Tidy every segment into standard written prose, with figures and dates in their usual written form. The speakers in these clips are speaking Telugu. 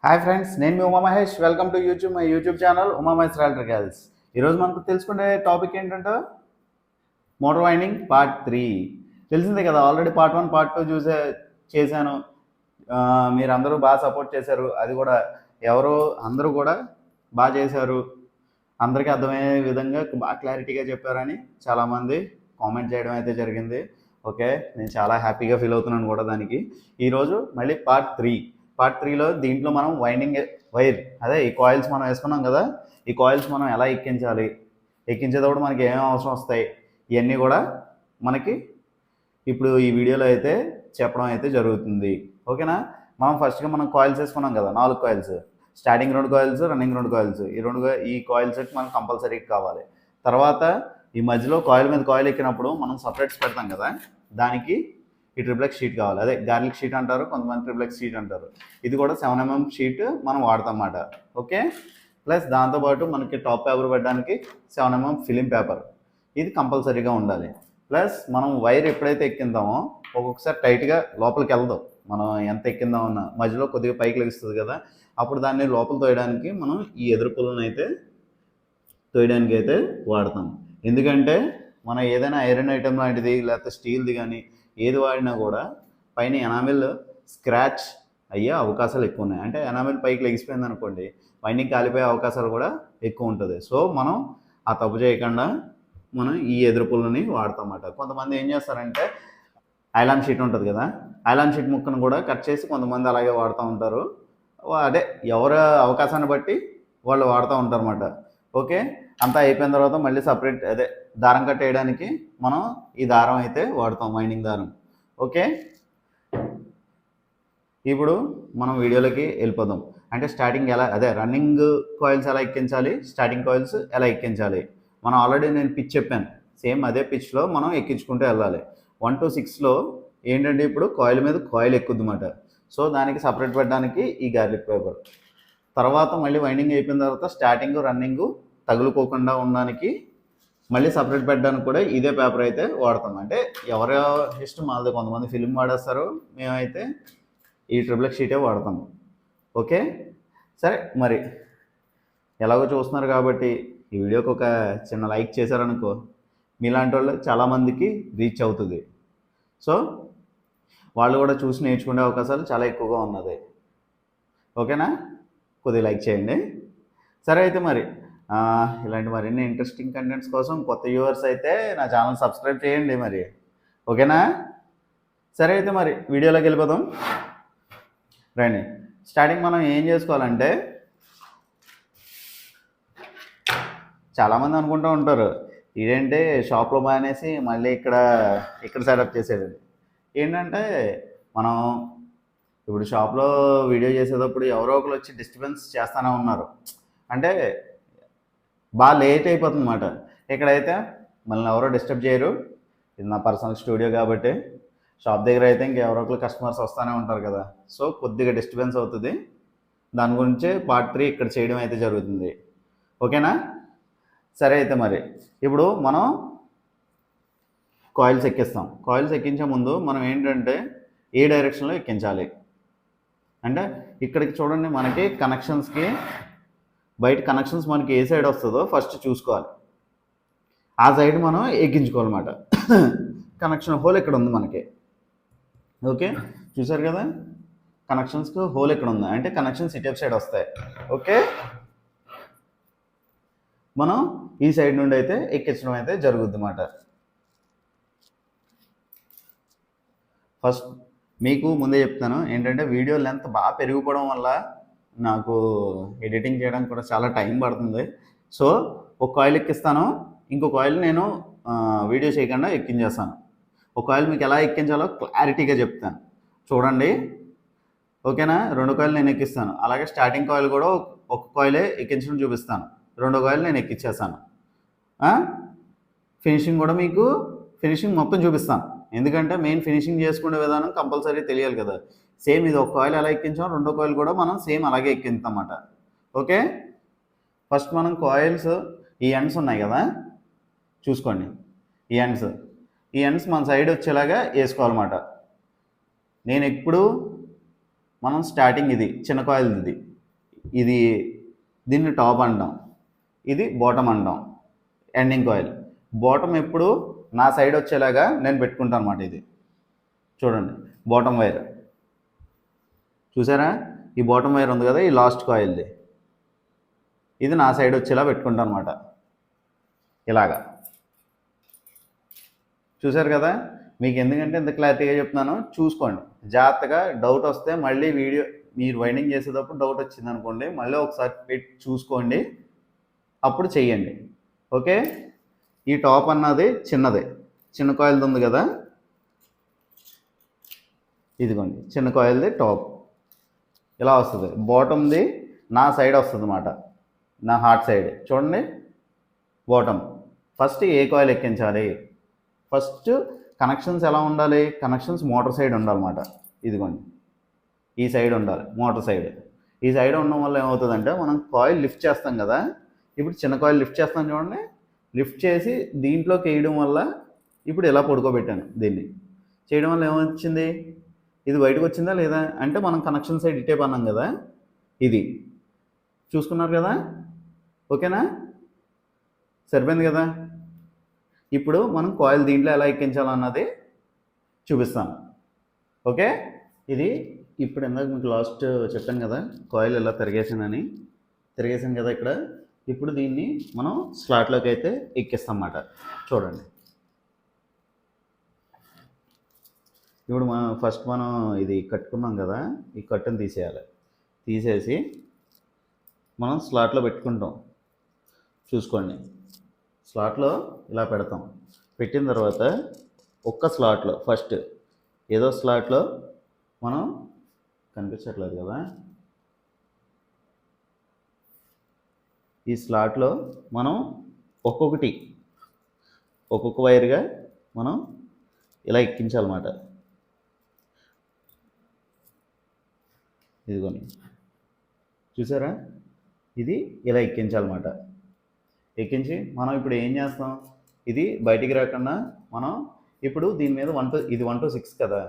హాయ్ ఫ్రెండ్స్, నేను మీ Uma Mahesh. Welcome to my YouTube channel Uma Mahesh electricals. ఈరోజు మనకు తెలుసుకునే టాపిక్ ఏంటంటే మోటార్ వైండింగ్ పార్ట్ 3. తెలిసిందే కదా, ఆల్రెడీ పార్ట్ 1 పార్ట్ 2 చేశాను. మీరందరూ బాగా సపోర్ట్ చేశారు. అది కూడా అందరూ కూడా బాగా చేశారు. అందరికీ అర్థమయ్యే విధంగా బాగా క్లారిటీగా చెప్పారని చాలామంది కామెంట్ చేయడం అయితే జరిగింది. ఓకే, నేను చాలా హ్యాపీగా ఫీల్ అవుతున్నాను కూడా దానికి. ఈరోజు మళ్ళీ పార్ట్ 3లో దీంట్లో మనం వైర్ అదే ఈ కాయిల్స్ మనం వేసుకున్నాం కదా, ఈ కాయిల్స్ మనం ఎలా ఎక్కించేటప్పుడు మనకి ఏమేమి అవసరం వస్తాయి, ఇవన్నీ కూడా మనకి ఇప్పుడు ఈ వీడియోలో అయితే చెప్పడం అయితే జరుగుతుంది. ఓకేనా? మనం ఫస్ట్గా మనం కాయిల్స్ వేసుకున్నాం కదా, 4 coils, starting 2 coils, running 2 coils. ఈ కాయిల్ సెట్ మనకు కంపల్సరీ కావాలి. తర్వాత ఈ మధ్యలో కాయిల్ మీద కాయిల్ ఎక్కినప్పుడు మనం సపరేట్స్ పెడతాం కదా, దానికి ఈ ట్రిప్లెక్స్ షీట్ కావాలి. అదే గార్లిక్ షీట్ అంటారు, కొంతమంది ట్రిప్లెక్స్ షీట్ అంటారు. ఇది కూడా 7mm షీట్ మనం వాడతాం అన్నమాట. ఓకే, ప్లస్ దాంతోపాటు మనకి టాప్ పేపర్ పెట్టడానికి 7mm ఫిలిం పేపర్, ఇది కంపల్సరీగా ఉండాలి. ప్లస్ మనం వైర్ ఎప్పుడైతే ఎక్కిందామో ఒక్కొక్కసారి టైట్గా లోపలికి వెళ్దాం. మనం ఎంత ఎక్కిందామన్నా మధ్యలో కొద్దిగా పైకి లెగుస్తుంది కదా, అప్పుడు దాన్ని లోపల తోయడానికి మనం ఈ ఎదురు పుల్లను అయితే తోయడానికి అయితే వాడతాం. ఎందుకంటే మనం ఏదైనా ఐరన్ ఐటమ్ లాంటిది లేకపోతే స్టీల్ది కానీ ఏది వాడినా కూడా పైన ఎనామిల్ స్క్రాచ్ అయ్యే అవకాశాలు ఎక్కువ ఉన్నాయి. అంటే ఎనామిల్ పైకి లెగిసిపోయింది అనుకోండి, వైండింగ్ కాలిపోయే అవకాశాలు కూడా ఎక్కువ ఉంటుంది. సో మనం ఆ తప్పు చేయకుండా మనం ఈ ఎదురు పుల్లని వాడతాం అన్నమాట. కొంతమంది ఏం చేస్తారంటే ఐలాన్ షీట్ ఉంటుంది కదా, ఐలాన్ షీట్ ముక్కను కూడా కట్ చేసి కొంతమంది అలాగే వాడుతూ ఉంటారు. అదే ఎవరి అవకాశాన్ని బట్టి వాళ్ళు వాడుతూ ఉంటారు అన్నమాట. ఓకే, అంతా అయిపోయిన తర్వాత మళ్ళీ సపరేట్ అదే దారం కట్టేయడానికి మనం ఈ దారం అయితే వాడతాం, వైండింగ్ దారం. ఓకే, ఇప్పుడు మనం వీడియోలోకి వెళ్ళిపోదాం. అంటే స్టార్టింగ్ రన్నింగ్ కాయిల్స్ ఎలా ఎక్కించాలి, స్టార్టింగ్ కాయిల్స్ ఎలా ఎక్కించాలి. మనం ఆల్రెడీ నేను పిచ్ చెప్పాను, సేమ్ అదే పిచ్లో మనం ఎక్కించుకుంటూ వెళ్ళాలి. 1 to 6లో ఏంటంటే ఇప్పుడు కాయిల్ మీద కాయిల్ ఎక్కుద్దన్నమాట. సో దానికి సపరేట్ పెట్టడానికి ఈ గార్లిక్ పేపర్. తర్వాత మళ్ళీ వైండింగ్ అయిపోయిన తర్వాత స్టార్టింగ్ రన్నింగ్ తగులుకోకుండా ఉండడానికి మళ్ళీ సపరేట్ పెట్టడానికి కూడా ఇదే పేపర్ అయితే వాడతాం. అంటే ఎవరి ఇష్టం వాళ్ళది, కొంతమంది ఫిలిం వాడేస్తారు, మేమైతే ఈ ట్రిప్లెక్స్ షీటే వాడతాము. ఓకే, సరే మరి ఎలాగో చూస్తున్నారు కాబట్టి ఈ వీడియోకి ఒక చిన్న లైక్ చేశారనుకో, మీలాంటి వాళ్ళు చాలామందికి రీచ్ అవుతుంది. సో వాళ్ళు కూడా చూసి నేర్చుకునే అవకాశాలు చాలా ఎక్కువగా ఉన్నది. ఓకేనా? కొద్దిగా లైక్ చేయండి. సరే అయితే మరి ఇలాంటి మరిన్ని ఇంట్రెస్టింగ్ కంటెంట్స్ కోసం కొత్త వ్యూవర్స్ అయితే నా ఛానల్ సబ్స్క్రైబ్ చేయండి మరి. ఓకేనా? సరే అయితే మరి వీడియోలోకి వెళ్ళిపోదాం రండి. స్టార్టింగ్ మనం ఏం చేసుకోవాలంటే, చాలామంది అనుకుంటూ ఉంటారు ఇదేంటే షాప్లో మానేసి మళ్ళీ ఇక్కడ సెటప్ చేసేది. ఏంటంటే మనం ఇప్పుడు షాప్లో వీడియో చేసేటప్పుడు ఎవరో ఒకరు వచ్చి డిస్టర్బెన్స్ చేస్తూనే ఉన్నారు. అంటే బాగా లేట్ అయిపోతుంది అన్నమాట. ఇక్కడైతే మనల్ని ఎవరో డిస్టర్బ్ చేయరు, ఇది నా పర్సనల్ స్టూడియో కాబట్టి. షాప్ దగ్గర అయితే ఇంకెవరో ఒకరు కస్టమర్స్ వస్తూనే ఉంటారు కదా, సో కొద్దిగా డిస్టర్బెన్స్ అవుతుంది. దాని గురించి పార్ట్ 3 ఇక్కడ చేయడం అయితే జరుగుతుంది. ఓకేనా? సరే అయితే మరి ఇప్పుడు మనం కాయిల్స్ ఎక్కిస్తాం. కాయిల్స్ ఎక్కించే ముందు మనం ఏంటంటే ఏ డైరెక్షన్లో ఎక్కించాలి అంటే, ఇక్కడికి చూడండి, మనకి కనెక్షన్స్కి బయట కనెక్షన్స్ మనకి ఏ సైడ్ వస్తుందో ఫస్ట్ చూసుకోవాలి. ఆ సైడ్ మనం ఎక్కించుకోవాలన్నమాట. కనెక్షన్ హోల్ ఇక్కడ ఉంది మనకి. ఓకే, చూసారు కదా, కనెక్షన్స్కి హోల్ ఇక్కడ ఉంది అంటే కనెక్షన్స్ ఇటు సైడ్ వస్తాయి. ఓకే, మనం ఈ సైడ్ నుండి అయితే ఎక్కించడం అయితే జరుగుద్ది అన్నమాట. ఫస్ట్ మీకు ముందే చెప్తాను ఏంటంటే, వీడియో లెంత్ బాగా పెరిగిపోవడం వల్ల నాకు ఎడిటింగ్ చేయడానికి కూడా చాలా టైం పడుతుంది. సో ఒక కాయిల్ ఎక్కిస్తాను, ఇంకో కాయిల్ నేను వీడియో చేయకుండా ఎక్కించేస్తాను. ఒక కాయిల్ మీకు ఎలా ఎక్కించాలో క్లారిటీగా చెప్తాను, చూడండి. ఓకేనా? 2 కాయిల్ నేను ఎక్కిస్తాను. అలాగే స్టార్టింగ్ కాయిల్ కూడా ఒక కాయిలే ఎక్కించడం చూపిస్తాను, 2వ కాయిల్ నేను ఎక్కించేస్తాను. ఫినిషింగ్ కూడా మీకు ఫినిషింగ్ మొత్తం చూపిస్తాను. ఎందుకంటే మెయిన్ ఫినిషింగ్ చేసుకునే విధానం కంపల్సరీ తెలియాలి కదా. సేమ్ ఇది ఒక కాయిల్ ఎలా ఎక్కించాం, 2వ కాయిల్ కూడా మనం సేమ్ అలాగే ఎక్కించాం అన్నమాట. ఓకే, ఫస్ట్ మనం కాయిల్స్ ఈ ఎండ్స్ ఉన్నాయి కదా, చూసుకోండి. ఈ ఎండ్స్ మన సైడ్ వచ్చేలాగా వేసుకోవాలన్నమాట. నేను ఎప్పుడు మనం స్టార్టింగ్ ఇది చిన్న కాయిల్, ఇది ఇది దీన్ని టాప్ అంటాం, ఇది బాటమ్ అంటాం. ఎండింగ్ కాయిల్ బాటమ్ ఎప్పుడు నా సైడ్ వచ్చేలాగా నేను పెట్టుకుంటాను అనమాట. ఇది చూడండి బాటమ్ వైర్ చూసారా, ఈ బాటమ్ వైర్ ఉంది కదా, ఈ లాస్ట్ కాయిల్ది, ఇది నా సైడ్ వచ్చేలా పెట్టుకుంటాను అనమాట. ఇలాగా చూసారు కదా. మీకు ఎందుకంటే ఇంత క్లారిటీగా చెప్తున్నాను, చూసుకోండి జాగ్రత్తగా. డౌట్ వస్తే మళ్ళీ వీడియో మీరు వైండింగ్ చేసేటప్పుడు డౌట్ వచ్చింది అనుకోండి, మళ్ళీ ఒకసారి పెట్టి చూసుకోండి, అప్పుడు చెయ్యండి. ఓకే. ఈ టాప్ అన్నది చిన్నది, చిన్న కాయిల్ది ఉంది కదా, ఇదిగోండి చిన్న కాయిల్ది టాప్ ఇలా వస్తుంది. బాటమ్ది నా సైడ్ వస్తుంది అన్నమాట, నా హార్ట్ సైడ్. చూడండి బాటమ్. ఫస్ట్ ఏ కాయిల్ ఎక్కించాలి, ఫస్ట్ కనెక్షన్స్ ఎలా ఉండాలి, కనెక్షన్స్ మోటార్ సైడ్ ఉండాలన్నమాట. ఇదిగోండి ఈ సైడ్ ఉండాలి మోటార్ సైడ్. ఈ సైడ్ ఉండడం వల్ల ఏమవుతుందంటే మనం కాయిల్ లిఫ్ట్ చేస్తాం కదా, ఇప్పుడు చిన్న కాయిల్ లిఫ్ట్ చేస్తాం చూడండి, లిఫ్ట్ చేసి దీంట్లోకి వేయడం వల్ల ఇప్పుడు ఇలా పడుకోబెట్టాను. దీన్ని చేయడం వల్ల ఏమొచ్చింది, ఇది బయటకు వచ్చిందా లేదా అంటే మనం కనెక్షన్ సైడ్ ఇటే పన్నాం కదా, ఇది చూసుకున్నారు కదా. ఓకేనా, సరిపోయింది కదా. ఇప్పుడు మనం కాయిల్ దీంట్లో ఎలా ఎక్కించాలన్నది చూపిస్తాను. ఓకే. ఇది ఇప్పుడు ఇందాక మీకు లాస్ట్ చెప్పాను కదా, కాయిల్ ఎలా తిరిగేసాను కదా ఇక్కడ. ఇప్పుడు దీన్ని మనం స్లాట్లోకి అయితే ఎక్కిస్తాం అన్నమాట. చూడండి ఇప్పుడు మనం ఇది కట్టుకున్నాం కదా, ఈ కట్టును తీసేయాలి. తీసేసి మనం స్లాట్లో పెట్టుకుంటాం. చూసుకోండి స్లాట్లో ఇలా పెడతాం. పెట్టిన తర్వాత ఒక్క స్లాట్లో ఫస్ట్ ఏదో స్లాట్లో మనం కనిపించట్లేదు కదా, ఈ స్లాట్లో మనం ఒక్కొక్క వైర్గా మనం ఇలా ఎక్కించాలన్నమాట. ఇదిగోని చూసారా, ఇది ఇలా ఎక్కించాలన్నమాట. ఎక్కించి మనం ఇప్పుడు ఏం చేస్తాం, ఇది బయటికి రాకుండా మనం ఇప్పుడు దీని మీద ఇది 1 to 6 కదా,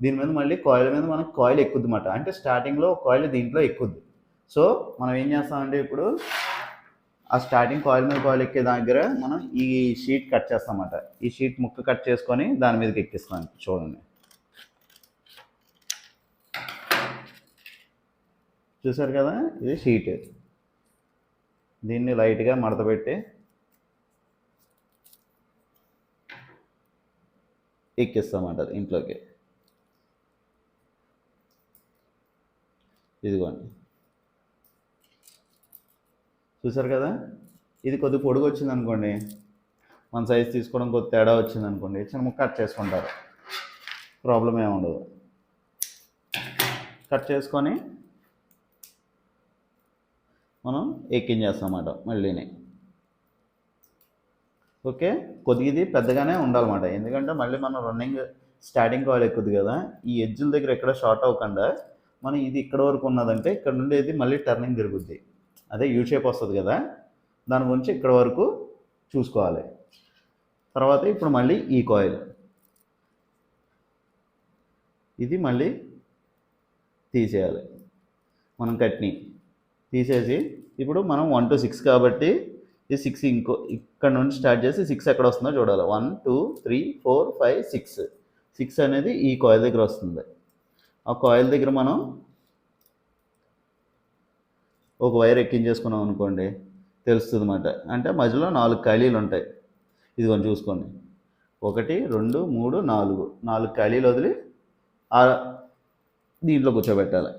దీని మీద మళ్ళీ కాయిల్ మీద మనకు కాయిల్ ఎక్కుద్ది అన్నమాట. అంటే స్టార్టింగ్లో కాయిల్ దీంట్లో ఎక్కుద్ది. సో మనం ఏం చేస్తామంటే ఇప్పుడు ఆ స్టార్టింగ్ కాయిల్ మీద కాయిల్ ఎక్కే దగ్గర మనం ఈ షీట్ కట్ చేస్తాం అన్నమాట. ఈ షీట్ ముక్క కట్ చేసుకొని దాని మీదకి ఎక్కిస్తాం. చూడండి చూసారు కదా, ఇది షీట్. దీన్ని లైట్గా మడత పెట్టి ఎక్కిస్తామంట ఇంట్లోకి. ఇదిగోండి చూసారు కదా. ఇది కొద్దిగా పొడుగు వచ్చింది అనుకోండి, మన సైజ్ తీసుకోవడం కొద్ది తేడా వచ్చింది అనుకోండి, చిన్న ముక్క కట్ చేసుకుంటారు, ప్రాబ్లం ఏమి ఉండదు. కట్ చేసుకొని మనం ఎక్కించేస్తామన్నమాట మళ్ళీని. ఓకే. కొద్దిగా ఇది పెద్దగానే ఉండాలన్నమాట, ఎందుకంటే మళ్ళీ మనం రన్నింగ్ స్టార్టింగ్ కాయిల్ ఎక్కుద్ది కదా, ఈ ఎడ్జుల దగ్గర ఎక్కడ షార్ట్ అవ్వకుండా మనం ఇది ఇక్కడ వరకు ఉన్నదంటే ఇక్కడ నుండి ఇది మళ్ళీ టర్నింగ్ తిరుగుద్ది, అదే యూ షేప్ వస్తుంది కదా, దాని గురించి ఇక్కడ వరకు చూసుకోవాలి. తర్వాత ఇప్పుడు మళ్ళీ ఈ కాయిల్ ఇది మళ్ళీ తీసేయాలి. మనం కట్ని తీసేసి ఇప్పుడు మనం 1 to 6 కాబట్టి ఈ 6 ఇక్కడ నుండి స్టార్ట్ చేసి 6 ఎక్కడ వస్తుందో చూడాలి. 1 2 3 4 5 6 6 అనేది ఈ కాయిల్ దగ్గర వస్తుంది. ఆ కాయిల్ దగ్గర మనం ఒక వైర్ ఎక్కించేసుకున్నాం అనుకోండి, తెలుస్తుంది అన్నమాట. అంటే మధ్యలో 4 ఖాళీలు ఉంటాయి. ఇదిగోండి చూసుకోండి, 1 2 3 4 ఖాళీలు వదిలి దీంట్లో కూర్చోబెట్టాలి.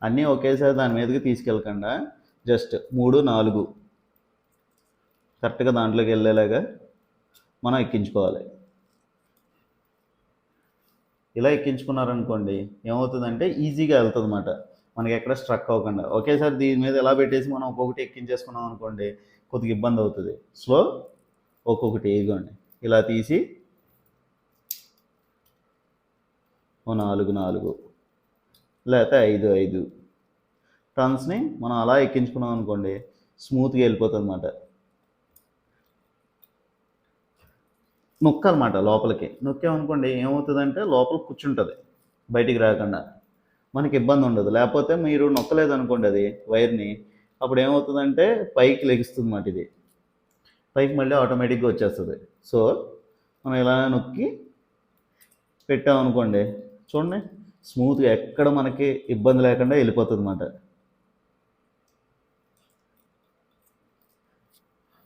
అన్నీ ఒకేసారి దాని మీదకి తీసుకెళ్ళకుండా జస్ట్ 3 4 కరెక్ట్గా దాంట్లోకి వెళ్ళేలాగా మనం ఎక్కించుకోవాలి. ఇలా ఎక్కించుకున్నారనుకోండి ఏమవుతుందంటే ఈజీగా వెళ్తుంది అన్నమాట, మనకి ఎక్కడ స్ట్రక్ అవ్వకుండా. ఒకేసారి దీని మీద ఎలా పెట్టేసి మనం ఒక్కొక్కటి ఎక్కించేసుకున్నాం అనుకోండి కొద్దిగా ఇబ్బంది అవుతుంది. సో ఒక్కొక్కటి ఇదిగోండి ఇలా తీసి 4 లేకపోతే 5 టర్న్స్ని మనం అలా ఎక్కించుకున్నాం అనుకోండి స్మూత్గా వెళ్ళిపోతుంది అన్నమాట. నొక్కాలన్నమాట లోపలికి. నొక్కామనుకోండి ఏమవుతుందంటే లోపల కూర్చుంటుంది బయటికి రాకుండా మనకి ఇబ్బంది ఉండదు. లేకపోతే మీరు నొక్కలేదు అనుకోండి అది వైర్ని, అప్పుడు ఏమవుతుందంటే పైకి లెగుస్తుంది అన్నమాట. ఇది పైకి మళ్ళీ ఆటోమేటిక్గా వచ్చేస్తుంది. సో మనం ఇలా నొక్కి పెట్టామనుకోండి, చూడండి స్మూత్గా ఎక్కడ మనకి ఇబ్బంది లేకుండా వెళ్ళిపోతుంది అన్నమాట.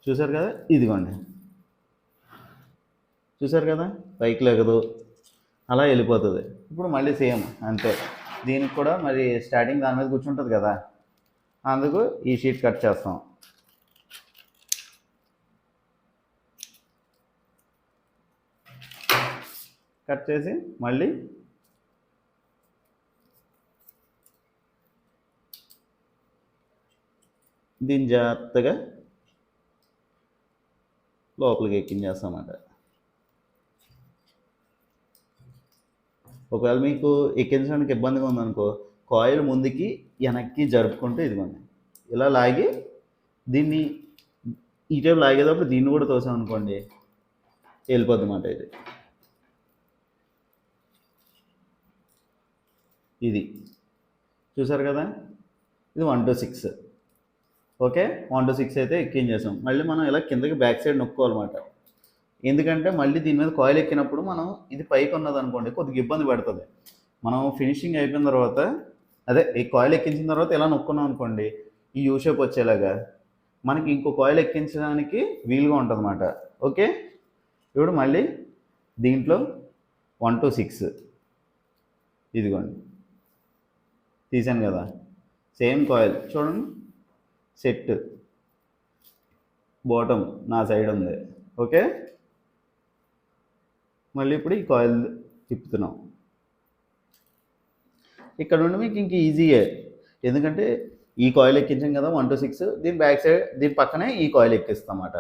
చూసారు కదా, ఇదిగోండి చూసారు కదా, పైకి లేగదు, అలా వెళ్ళిపోతుంది. ఇప్పుడు మళ్ళీ సేమ్ అంతే. దీనికి కూడా మరి స్టార్టింగ్ దాని మీద కూర్చుంటుంది కదా, అందుకు ఈ షీట్ కట్ చేస్తాం. కట్ చేసి మళ్ళీ దీన్ని జాగ్రత్తగా లోపలికి ఎక్కించేస్తామన్నమాట. ఒకవేళ మీకు ఎక్కించడానికి ఇబ్బందిగా ఉందనుకో, కాయిల్ ముందుకి వెనక్కి జరుపుకుంటూ ఇదిగోండి ఇలా లాగి దీన్ని ఈ టైపు లాగేటప్పుడు దీన్ని కూడా తోసామనుకోండి వెళ్ళిపోద్ది అన్నమాట. ఇది చూసారు కదా, ఇది 1 to 6. ఓకే, 1 to 6 అయితే ఎక్కించేసాం. మళ్ళీ మనం ఇలా కిందకి బ్యాక్ సైడ్ నొక్కోవాలన్నమాట. ఎందుకంటే మళ్ళీ దీని మీద కాయిల్ ఎక్కినప్పుడు మనం ఇది పైకి ఉన్నది అనుకోండి కొద్దిగా ఇబ్బంది పెడుతుంది. మనం ఫినిషింగ్ అయిపోయిన తర్వాత అదే ఈ కాయిల్ ఎక్కించిన తర్వాత ఇలా నొక్కున్నాం అనుకోండి, ఈ యూ షేప్ వచ్చేలాగా మనకి ఇంకో కాయిల్ ఎక్కించడానికి వీలుగా ఉంటుంది అన్నమాట. ఓకే, ఇప్పుడు మళ్ళీ దీంట్లో 1 to 6 ఇదిగోండి తీసాను కదా, సేమ్ కాయిల్ చూడండి, సెట్ బాటమ్ నా సైడ్ ఉంది. ఓకే, మళ్ళీ ఇప్పుడు ఈ కాయిల్ తిప్పుతున్నాం. ఇక్కడ నుండి మీకు ఇంక ఈజీయే, ఎందుకంటే ఈ కాయిల్ ఎక్కించాం కదా 1 to 6, దీని బ్యాక్ సైడ్ దీని పక్కనే ఈ కాయిల్ ఎక్కిస్తాం అన్నమాట.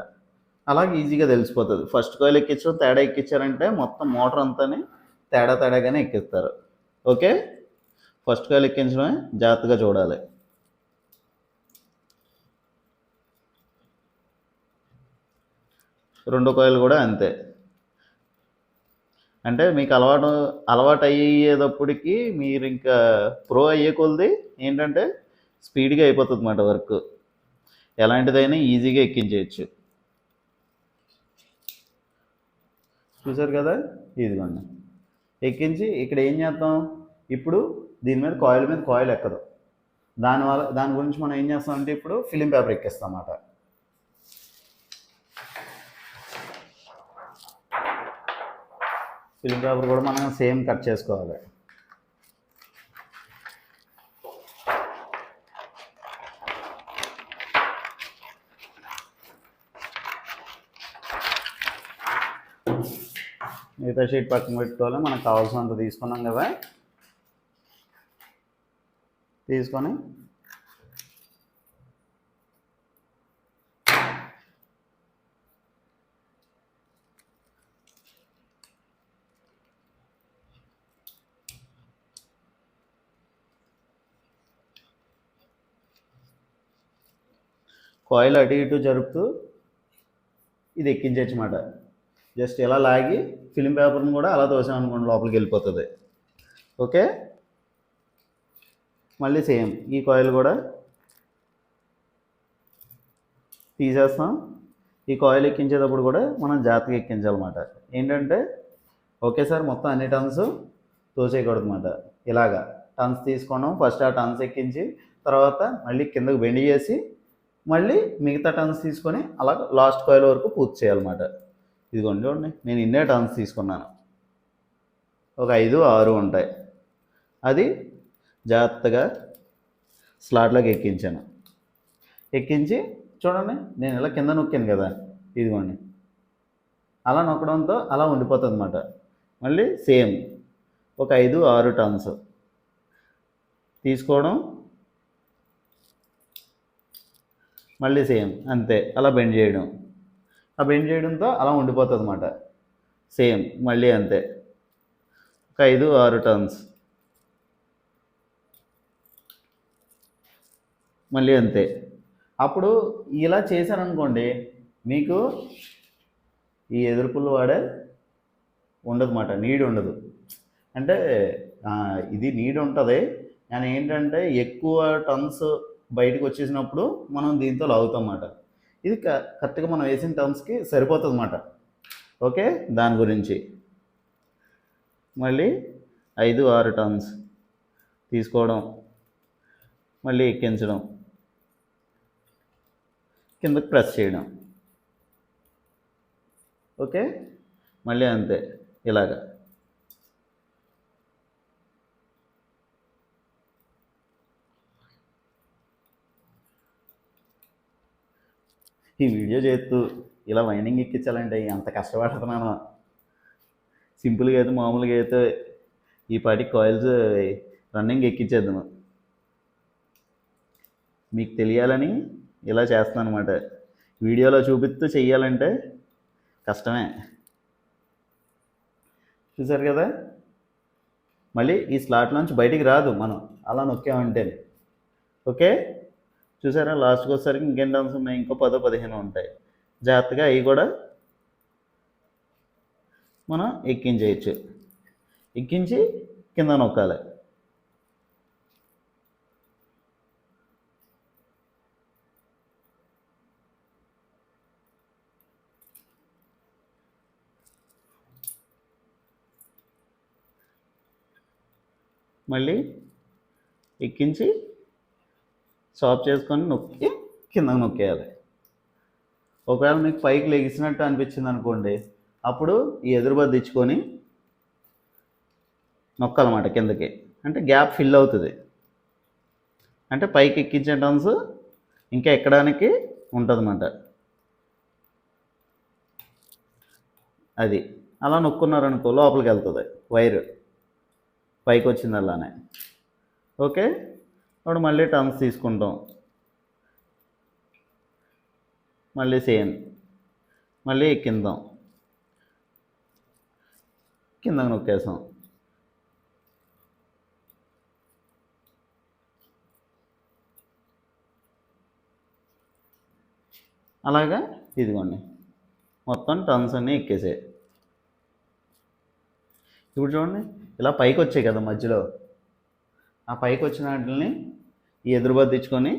అలాగే ఈజీగా తెలిసిపోతుంది. ఫస్ట్ కాయిల్ ఎక్కించడం తేడా ఎక్కించారంటే మొత్తం మోటార్ అంతానే తేడాగానే ఎక్కిస్తారు. ఓకే, ఫస్ట్ కాయిల్ ఎక్కించడమే జాగ్రత్తగా చూడాలి. రెండో కాయిల్ కూడా అంతే. అంటే మీకు అలవాటు అయ్యేటప్పటికి మీరు ఇంకా ప్రో అయ్యే కొలది ఏంటంటే స్పీడ్గా అయిపోతుంది అన్నమాట వర్క్. ఎలాంటిదైనా ఈజీగా ఎక్కించేయచ్చు. చూసారు కదా, ఇదిగోండి ఎక్కించి ఇక్కడ ఏం చేస్తాం, ఇప్పుడు దీని మీద కాయిల్ ఎక్కదు. దాని గురించి మనం ఏం చేస్తామంటే ఇప్పుడు ఫిలిం పేపర్ ఎక్కిస్తాం అన్నమాట. ఫిలిం పేపర్ కూడా మనం సేమ్ కట్ చేసుకోవాలి. మిగతా షీట్ పక్కన పెట్టుకోవాలి. మనకు కావాల్సినంత తీసుకున్నాం కదా, తీసుకొని కాయిల్ అటు ఇటు జరుపుతూ ఇది ఎక్కించవచ్చు అన్నమాట. జస్ట్ ఇలా లాగి ఫిలిం పేపర్ని కూడా అలా తోసామనుకోండి లోపలికి వెళ్ళిపోతుంది. ఓకే, మళ్ళీ సేమ్ ఈ కాయిల్ కూడా తీసేస్తాం. ఈ కాయిల్ ఎక్కించేటప్పుడు కూడా మనం జాగ్రత్తగా ఎక్కించాలన్నమాట. ఏంటంటే ఒకేసారి మొత్తం అన్ని టన్స్ తోసేయకూడదు అన్నమాట. ఇలాగా టన్స్ తీసుకోవడం, ఫస్ట్ ఆ టన్స్ ఎక్కించి తర్వాత మళ్ళీ కిందకు బెండ్ చేసి మళ్ళీ మిగతా టన్స్ తీసుకొని అలా లాస్ట్ కాయిల్ వరకు పూర్తి చేయాలన్నమాట. ఇదిగోండి చూడండి, నేను ఇన్నే టన్స్ తీసుకున్నాను, ఒక 5, 6 ఉంటాయి. అది జాగ్రత్తగా స్లాట్లోకి ఎక్కించాను. ఎక్కించి చూడండి నేను ఇలా కింద నొక్కాను కదా, ఇదిగోండి అలా నొక్కడంతో అలా ఉండిపోతుంది అన్నమాట. మళ్ళీ సేమ్ ఒక 5, 6 టన్స్ తీసుకోవడం, మళ్ళీ సేమ్ అంతే అలా బెండ్ చేయడం. ఆ బెండ్ చేయడంతో అలా ఉండిపోతుంది అన్నమాట. సేమ్ మళ్ళీ అంతే ఒక 5, 6 టన్స్, మళ్ళీ అంతే. అప్పుడు ఇలా చేశారనుకోండి మీకు ఈ ఎదురుపుల్లు వాడే ఉండదు అన్నమాట, నీడ్ ఉండదు. అంటే ఇది నీడ్ ఉంటుంది, కానీ ఏంటంటే ఎక్కువ టర్న్స్ బయటకు వచ్చేసినప్పుడు మనం దీంతో లాగుతాం అన్నమాట. ఇది కరెక్ట్గా మనం వేసిన టర్మ్స్కి సరిపోతుంది అన్నమాట. ఓకే, దాని గురించి మళ్ళీ 5-6 టర్న్స్ తీసుకోవడం, మళ్ళీ ఎక్కించడం, కిందకి ప్రెస్ చేయడం. ఓకే, మళ్ళీ అంతే ఇలాగా. ఈ వీడియో చేస్తూ ఇలా వైండింగ్ ఎక్కించాలంటే అంత కష్టపడుతున్నాను. సింపుల్గా అయితే మామూలుగా అయితే ఈ పాటి కాయిల్స్ రన్నింగ్ ఎక్కించేద్దాము. మీకు తెలియాలని ఇలా చేస్తున్నాను అనమాట. వీడియోలో చూపిస్తూ చెయ్యాలంటే కష్టమే. చూసారు కదా, మళ్ళీ ఈ స్లాట్లోంచి బయటికి రాదు మనం అలా నొక్కామంటే. ఓకే, చూసారా, లాస్ట్కి వచ్చేసరికి ఇంకేం టర్న్స్ ఉన్నాయి, ఇంకో 10-15 ఉంటాయి. జాగ్రత్తగా అవి కూడా మనం ఎక్కించేయచ్చు. ఎక్కించి కింద నొక్కాలి. మళ్ళీ ఎక్కించి స్టాప్ చేసుకొని నొక్కి కిందకు నొక్కేయాలి. ఒకవేళ మీకు పైకి లెగిసినట్టు అనిపించింది అనుకోండి, అప్పుడు ఈ ఎదురుబద్ద ఇచ్చుకొని నొక్కాలన్నమాట కిందకి. అంటే గ్యాప్ ఫిల్ అవుతుంది, అంటే పైకి ఎక్కించే టర్న్స్ ఇంకా ఎక్కడానికి ఉంటుందన్నమాట. అది అలా నొక్కున్నారనుకో లోపలికి వెళ్తుంది వైరు, పైకి వచ్చింది అలానే. ఓకే, ఇప్పుడు మళ్ళీ టర్న్స్ తీసుకుంటాం, మళ్ళీ సేమ్, మళ్ళీ ఎక్కిందాం, కిందకు నొక్కేసాం. అలాగా ఇదిగోండి మొత్తం టర్న్స్ అన్నీ ఎక్కేసాయి. ఇప్పుడు చూడండి, ఇలా పైకి వచ్చాయి కదా మధ్యలో, ఆ పైకి వచ్చిన వాటిని ఈ ఎదురుబద్దించుకొని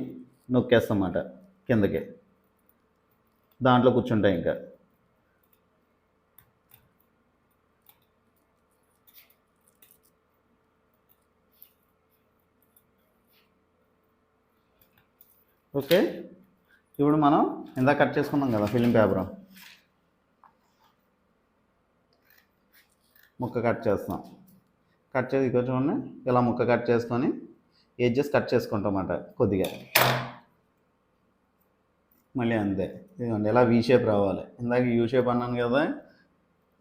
నొక్కేస్తాం అన్నమాట కిందకి. దాంట్లో కూర్చుంటాయి ఇంకా. ఓకే, ఇప్పుడు మనం ఇందాక కట్ చేసుకున్నాం కదా ఫిలిం పేపర్, ముక్క కట్ చేస్తాం. కట్ చేసి ఇక్కడ చూడండి, ఇలా ముక్క కట్ చేసుకొని ఎడ్జెస్ కట్ చేసుకుంటాం అన్నమాట కొద్దిగా. మళ్ళీ అంతే, ఇదిగోండి ఇలా వీ షేప్ రావాలి. ఇందాక యూ షేప్ అన్నాను కదా,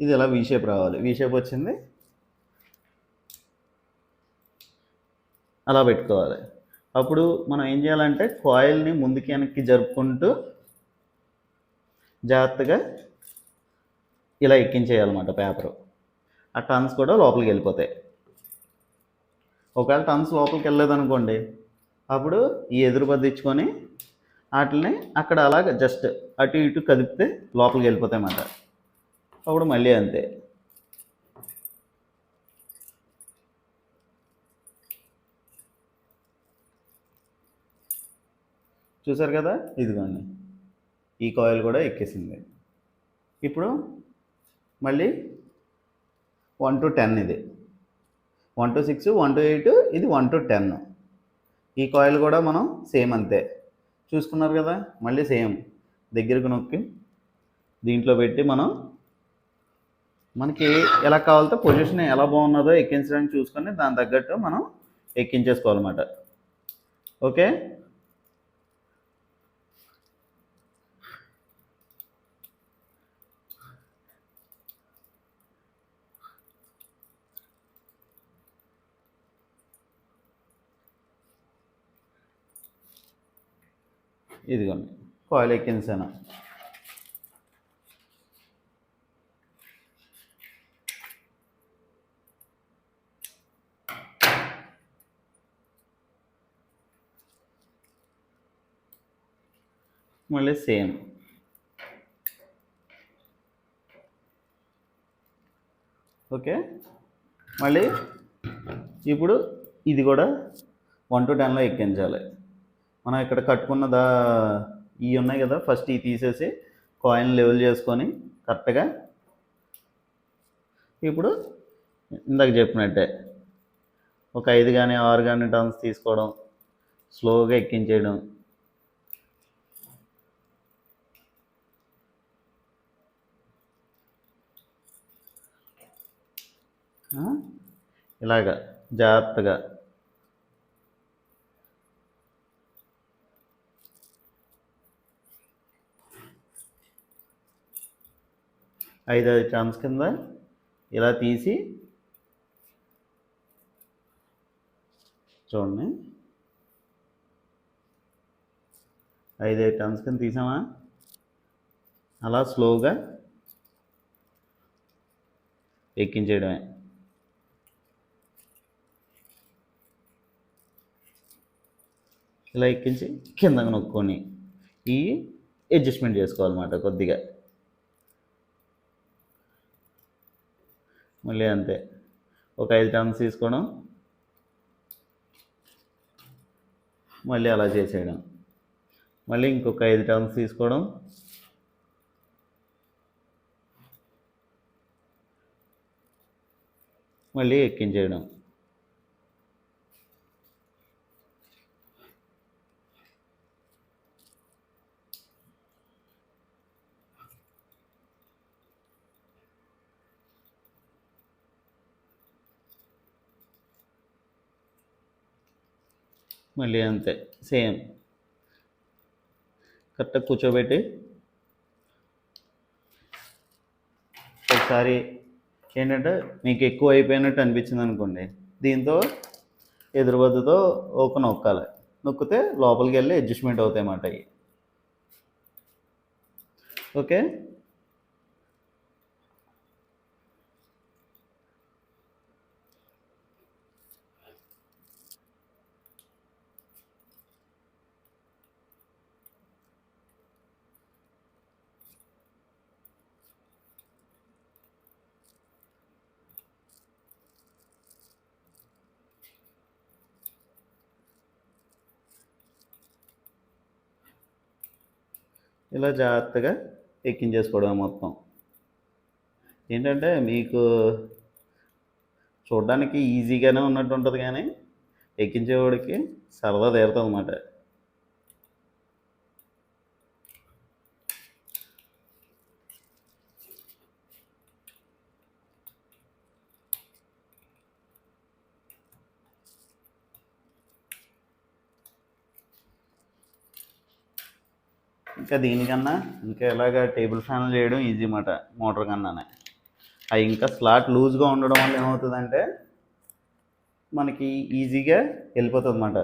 ఇది ఇలా వీ షేప్ రావాలి. వీ షేప్ వచ్చింది, అలా పెట్టుకోవాలి. అప్పుడు మనం ఏం చేయాలంటే కాయిల్ని ముందుకి వెనక్కి జరుపుకుంటూ జాగ్రత్తగా ఇలా ఎక్కించేయాలన్నమాట పేపరు. ఆ టర్న్స్ కూడా లోపలికి వెళ్ళిపోతాయి. ఒకవేళ టర్న్స్ లోపలికి వెళ్ళలేదనుకోండి, అప్పుడు ఈ ఎదురుబద్దించుకొని వాటిని అక్కడ అలాగ జస్ట్ అటు ఇటు కదిపితే లోపలికి వెళ్ళిపోతాయి అన్నమాట. అప్పుడు మళ్ళీ అంతే. చూసారు కదా, ఇదిగోండి ఈ కాయిల్ కూడా ఎక్కేసింది. ఇప్పుడు మళ్ళీ 1 to 10 ఇది 1 to 6, 1 to 8, ఇది 1 to 10. ఈ కాయిల్ కూడా మనం సేమ్ అంతే చూసుకున్నారు కదా. మళ్ళీ సేమ్ దగ్గరకు నొక్కి దీంట్లో పెట్టి మనకి ఎలా కావాలితే పొజిషన్ ఎలా బాగున్నదో ఎక్కించడానికి చూసుకొని దాని తగ్గట్టు మనం ఎక్కించేసుకోవాలన్నమాట. ఓకే, ఇదిగోండి కాయిల్ ఎక్కించాను. మళ్ళీ సేమ్. ఓకే, మళ్ళీ ఇప్పుడు ఇది కూడా 1 to 10లో ఎక్కించాలి. మనం ఇక్కడ కట్టుకున్న ఇవి ఉన్నాయి కదా, ఫస్ట్ ఇవి తీసేసి కాయిన్ లెవెల్ చేసుకొని కరెక్ట్గా ఇప్పుడు ఇందాక చెప్పినట్టే ఒక 5 కానీ 6 కానీ టర్న్స్ తీసుకోవడం, స్లోగా ఎక్కించేయడం. ఇలాగా జాగ్రత్తగా ఐదు టర్న్స్ కింద ఇలా తీసి చూడండి, 5 టర్న్స్ కింద తీసామా, అలా స్లోగా ఎక్కించేయడమే. ఇలా ఎక్కించి కిందకు నొక్కొని ఈ అడ్జస్ట్మెంట్ చేసుకోవాలన్నమాట కొద్దిగా. మళ్ళీ అంతే, ఒక 5 టర్న్స్ తీసుకోవడం, మళ్ళీ అలా చేసేయడం. మళ్ళీ ఇంకొక 5 టర్న్స్ తీసుకోవడం, మళ్ళీ ఎక్కించేయడం. మళ్ళీ అంతే సేమ్ కరెక్ట్గా కూర్చోబెట్టి ఒకసారి ఏంటంటే మీకు ఎక్కువ అయిపోయినట్టు అనిపించింది అనుకోండి, దీంతో ఎదురుబద్దుతో ఒక నొక్కాలి. నొక్కితే లోపలికి వెళ్ళి అడ్జస్ట్మెంట్ అవుతాయి అన్నమాట అవి. ఓకే, ఇలా జాగ్రత్తగా ఎక్కించేసుకోవడం మొత్తం. ఏంటంటే మీకు చూడడానికి ఈజీగానే ఉన్నట్టు ఉంటుంది, కానీ ఎక్కించేవాడికి సరదా తీరుతుంది అన్నమాట. ఇంకా దీనికన్నా ఇంకా ఇలాగ టేబుల్ ఫ్యాన్లు చేయడం ఈజీ అన్నమాట మోటార్ కన్నానే. అవి ఇంకా స్లాట్ లూజ్గా ఉండడం వల్ల ఏమవుతుందంటే మనకి ఈజీగా వెళ్ళిపోతుంది అన్నమాట.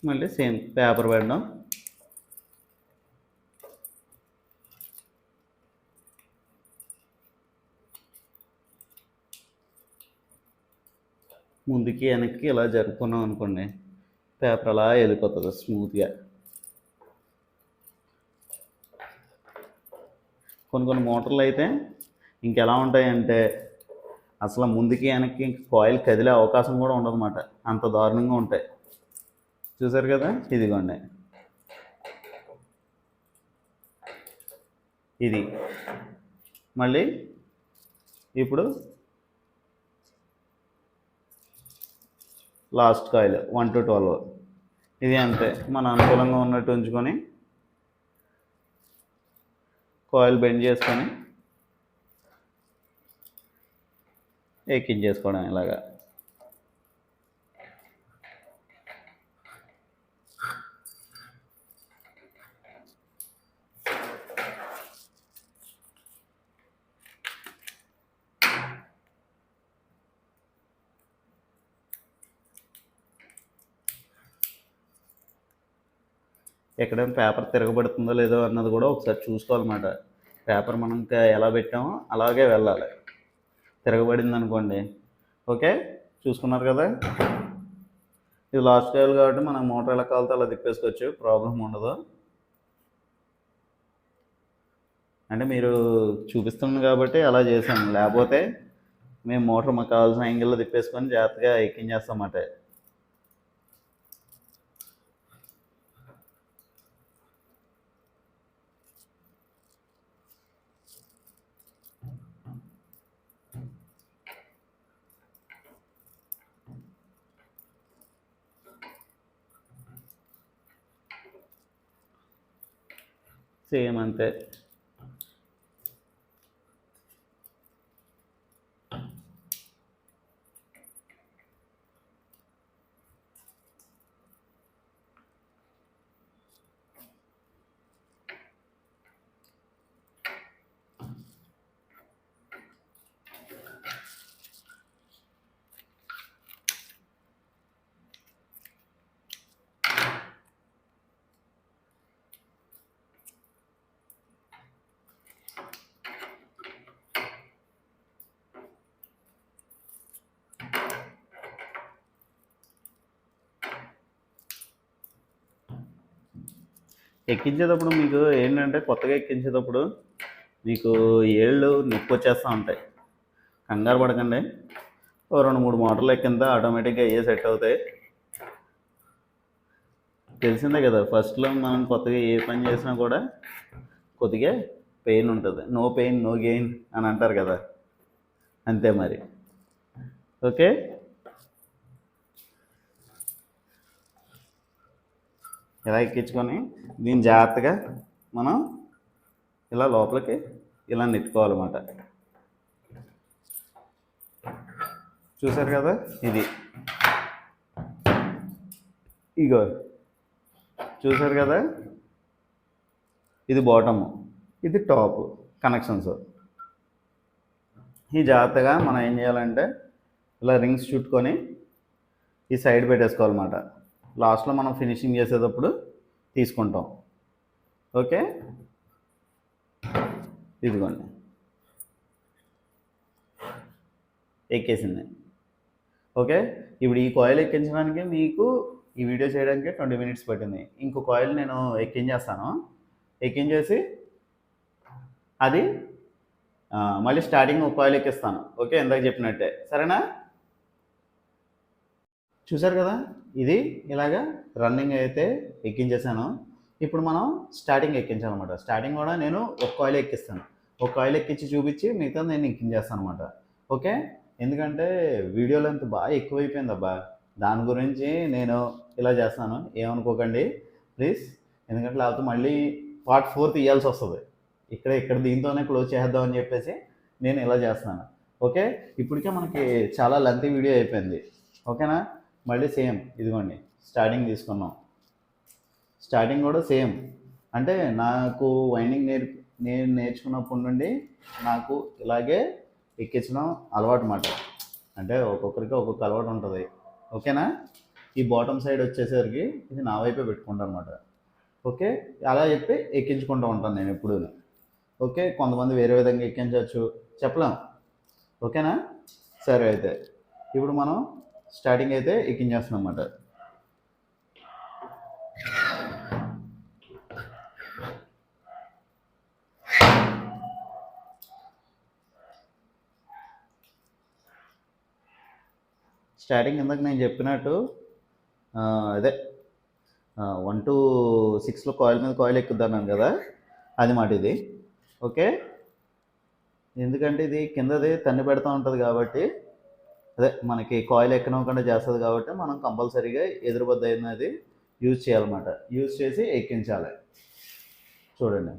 మళ్ళీ సేమ్ పేపర్ పెట్టడం, ముందుకి వెనక్కి ఇలా జరుపుకున్నాం అనుకోండి, పేపర్ అలా వెళ్ళిపోతుంది స్మూత్గా. కొన్ని మోటార్లు అయితే ఇంకెలా ఉంటాయంటే అసలు ముందుకి వెనక్కి కాయిల్ కదిలే అవకాశం కూడా ఉండదన్నమాట, అంత దారుణంగా ఉంటాయి. చూసారు కదా, ఇదిగోండి ఇది. మళ్ళీ ఇప్పుడు లాస్ట్ కాయిల్ 1 to 12. ఇది అంతే, మన అనుకూలంగా ఉన్నట్టు ఉంచుకొని కాయిల్ బెండ్ చేసుకొని ఎక్కించేసుకోవడం ఇలాగా. ఎక్కడైనా పేపర్ తిరగబడుతుందో లేదో అన్నది కూడా ఒకసారి చూసుకోవాలన్నమాట. పేపర్ మనం ఎలా పెట్టామో అలాగే వెళ్ళాలి. తిరగబడింది అనుకోండి, ఓకే చూసుకున్నారు కదా. ఇది లాస్ట్ కాయిల్ కాబట్టి మనం మోటార్ ఎలా కావాలితే అలా తిప్పేసుకోవచ్చు, ప్రాబ్లం ఉండదు. అంటే మీరు చూపిస్తుంది కాబట్టి అలా చేసాము, లేకపోతే మేము మోటార్ మాకు కావాల్సిన యాంగిల్లో తిప్పేసుకొని జాగ్రత్తగా ఎక్కించేస్తామన్నమాట. సేమ్ అంతే. ఎక్కించేటప్పుడు మీకు ఏంటంటే కొత్తగా ఎక్కించేటప్పుడు మీకు ఏళ్ళు నొప్పి వచ్చేస్తూ ఉంటాయి. కంగారు పడకండి, ఓ 2-3 మోటార్లు ఎక్కింత ఆటోమేటిక్గా అయ్యే సెట్ అవుతాయి. తెలిసిందే కదా, ఫస్ట్లో మనం కొత్తగా ఏ పని చేసినా కూడా కొద్దిగా పెయిన్ ఉంటుంది. నో పెయిన్ నో గెయిన్ అని అంటారు కదా, అంతే మరి. ఓకే, ఇలా ఎక్కించుకొని దీన్ని జాగ్రత్తగా మనం ఇలా లోపలికి ఇలా నెట్టుకోవాలన్నమాట. చూసారు కదా, ఇది ఇగో చూసారు కదా, ఇది బాటము, ఇది టాప్ కనెక్షన్స్. ఈ జాగ్రత్తగా మనం ఏం చేయాలంటే ఇలా రింగ్స్ చుట్టుకొని ఈ సైడ్ పెట్టేసుకోవాలన్నమాట. లాస్ట్లో మనం ఫినిషింగ్ చేసేటప్పుడు తీసుకుంటాం. ఓకే, ఇదిగోండి ఎక్కేసింది. ఓకే, ఇప్పుడు ఈ కాయిల్ ఎక్కించడానికి మీకు ఈ వీడియో చేయడానికి 20 minutes పట్టింది. ఇంకో కాయిల్ నేను ఎక్కించేస్తాను, ఎక్కించేసి అది మళ్ళీ స్టార్టింగ్ ఒక కాయిల్ ఎక్కిస్తాను. ఓకే, ఇందాక చెప్పినట్టే, సరేనా? చూసారు కదా, ఇది ఇలాగా రన్నింగ్ అయితే ఎక్కించేసాను. ఇప్పుడు మనం స్టార్టింగ్ ఎక్కించాలన్నమాట. స్టార్టింగ్ కూడా నేను ఒక కాయిల్ ఎక్కిస్తాను, ఒక కాయిల్ ఎక్కించి చూపించి మిగతా నేను ఎక్కించేస్తాను అనమాట. ఓకే, ఎందుకంటే వీడియో లెంత్ బాగా ఎక్కువైపోయింది అబ్బా, దాని గురించి నేను ఇలా చేస్తాను, ఏమనుకోకండి ప్లీజ్. ఎందుకంటే లేకపోతే మళ్ళీ పార్ట్ 4 తీయాల్సి వస్తుంది. ఇక్కడ దీంతోనే క్లోజ్ చేద్దామని చెప్పేసి నేను ఇలా చేస్తున్నాను. ఓకే, ఇప్పటికే మనకి చాలా లెంతీ వీడియో అయిపోయింది. ఓకేనా, మళ్ళీ సేమ్ ఇదిగోండి స్టార్టింగ్ తీసుకున్నాం. స్టార్టింగ్ కూడా సేమ్, అంటే నాకు వైండింగ్ నేను నేర్చుకున్నప్పటి నుండి నాకు ఇలాగే ఎక్కించడం అలవాటు అన్నమాట. అంటే ఒక్కొక్కరికి ఒక్కొక్క అలవాటు ఉంటుంది. ఓకేనా, ఈ బాటమ్ సైడ్ వచ్చేసరికి ఇది నా వైపే పెట్టుకుంటాను అనమాట. ఓకే, అలా చెప్పి ఎక్కించుకుంటూ ఉంటాను నేను ఎప్పుడూ. ఓకే, కొంతమంది వేరే విధంగా ఎక్కించవచ్చు, చెప్పలేం. ఓకేనా, సరే అయితే ఇప్పుడు మనం స్టార్టింగ్ అయితే ఎక్కించేస్తున్నాం అన్నమాట. స్టార్టింగ్ ఇందాక నేను చెప్పినట్టు అదే 1 to 6లో కాయిల్ మీద కాయిల్ ఎక్కుద్దన్నాను కదా, అది మాట ఇది. ఓకే, ఎందుకంటే ఇది కిందది తన్ని పెడతా ఉంటుంది కాబట్టి, అదే మనకి కాయిల్ ఎక్కనివ్వకుండా చేస్తుంది కాబట్టి మనం కంపల్సరీగా ఎదురుబద్ద అనేది యూజ్ చేయాలన్నమాట. యూజ్ చేసి ఎక్కించాలి. చూడండి,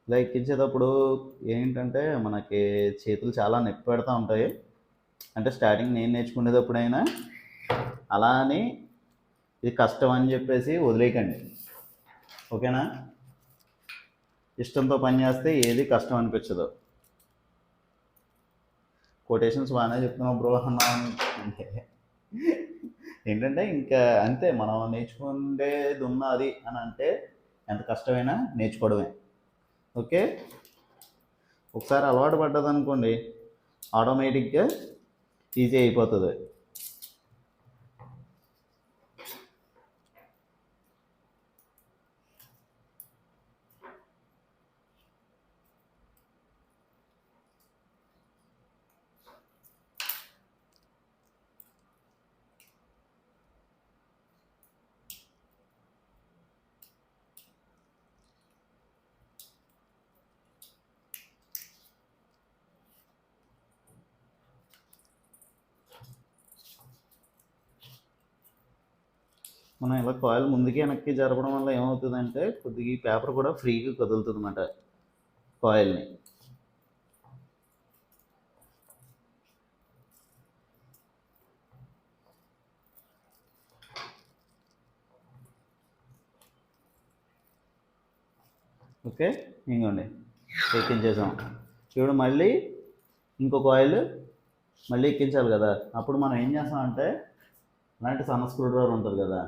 ఇలా ఎక్కించేటప్పుడు ఏంటంటే మనకి చేతులు చాలా నొప్పి పెడతా ఉంటాయి. అంటే స్టార్టింగ్ నేను నేర్చుకునేటప్పుడైనా అలా అని ఇది కష్టం అని చెప్పేసి వదిలేయకండి. ఓకేనా, ఇష్టంతో పని చేస్తే ఏది కష్టం అనిపించదు. కొటేషన్స్ బాగానే చెప్తున్నావు బ్రో అన్నా అంటే ఏంటంటే ఇంకా అంతే, మనం నేర్చుకునేది ఉన్నది అని అంటే ఎంత కష్టమైనా నేర్చుకోవడమే. ఓకే, ఒకసారి అలవాటు పడ్డది అనుకోండి ఆటోమేటిక్గా ఈజీ అయిపోతుంది. మనం ఇలా కాయిల్ ముందుకి వెనక్కి జరపడం వల్ల ఏమవుతుందంటే కొద్దిగా ఈ పేపర్ కూడా ఫ్రీగా కదులుతుంది అన్నమాట కాయిల్ని. ఓకే, ఇంకోండి ఎక్కించేసాం. చూడు, మళ్ళీ ఇంకొక ఆయిల్ మళ్ళీ ఎక్కించాలి కదా. అప్పుడు మనం ఏం చేస్తామంటే అలాంటి సన్న స్క్రూ డ్రైవర్ ఉంటుంది కదా,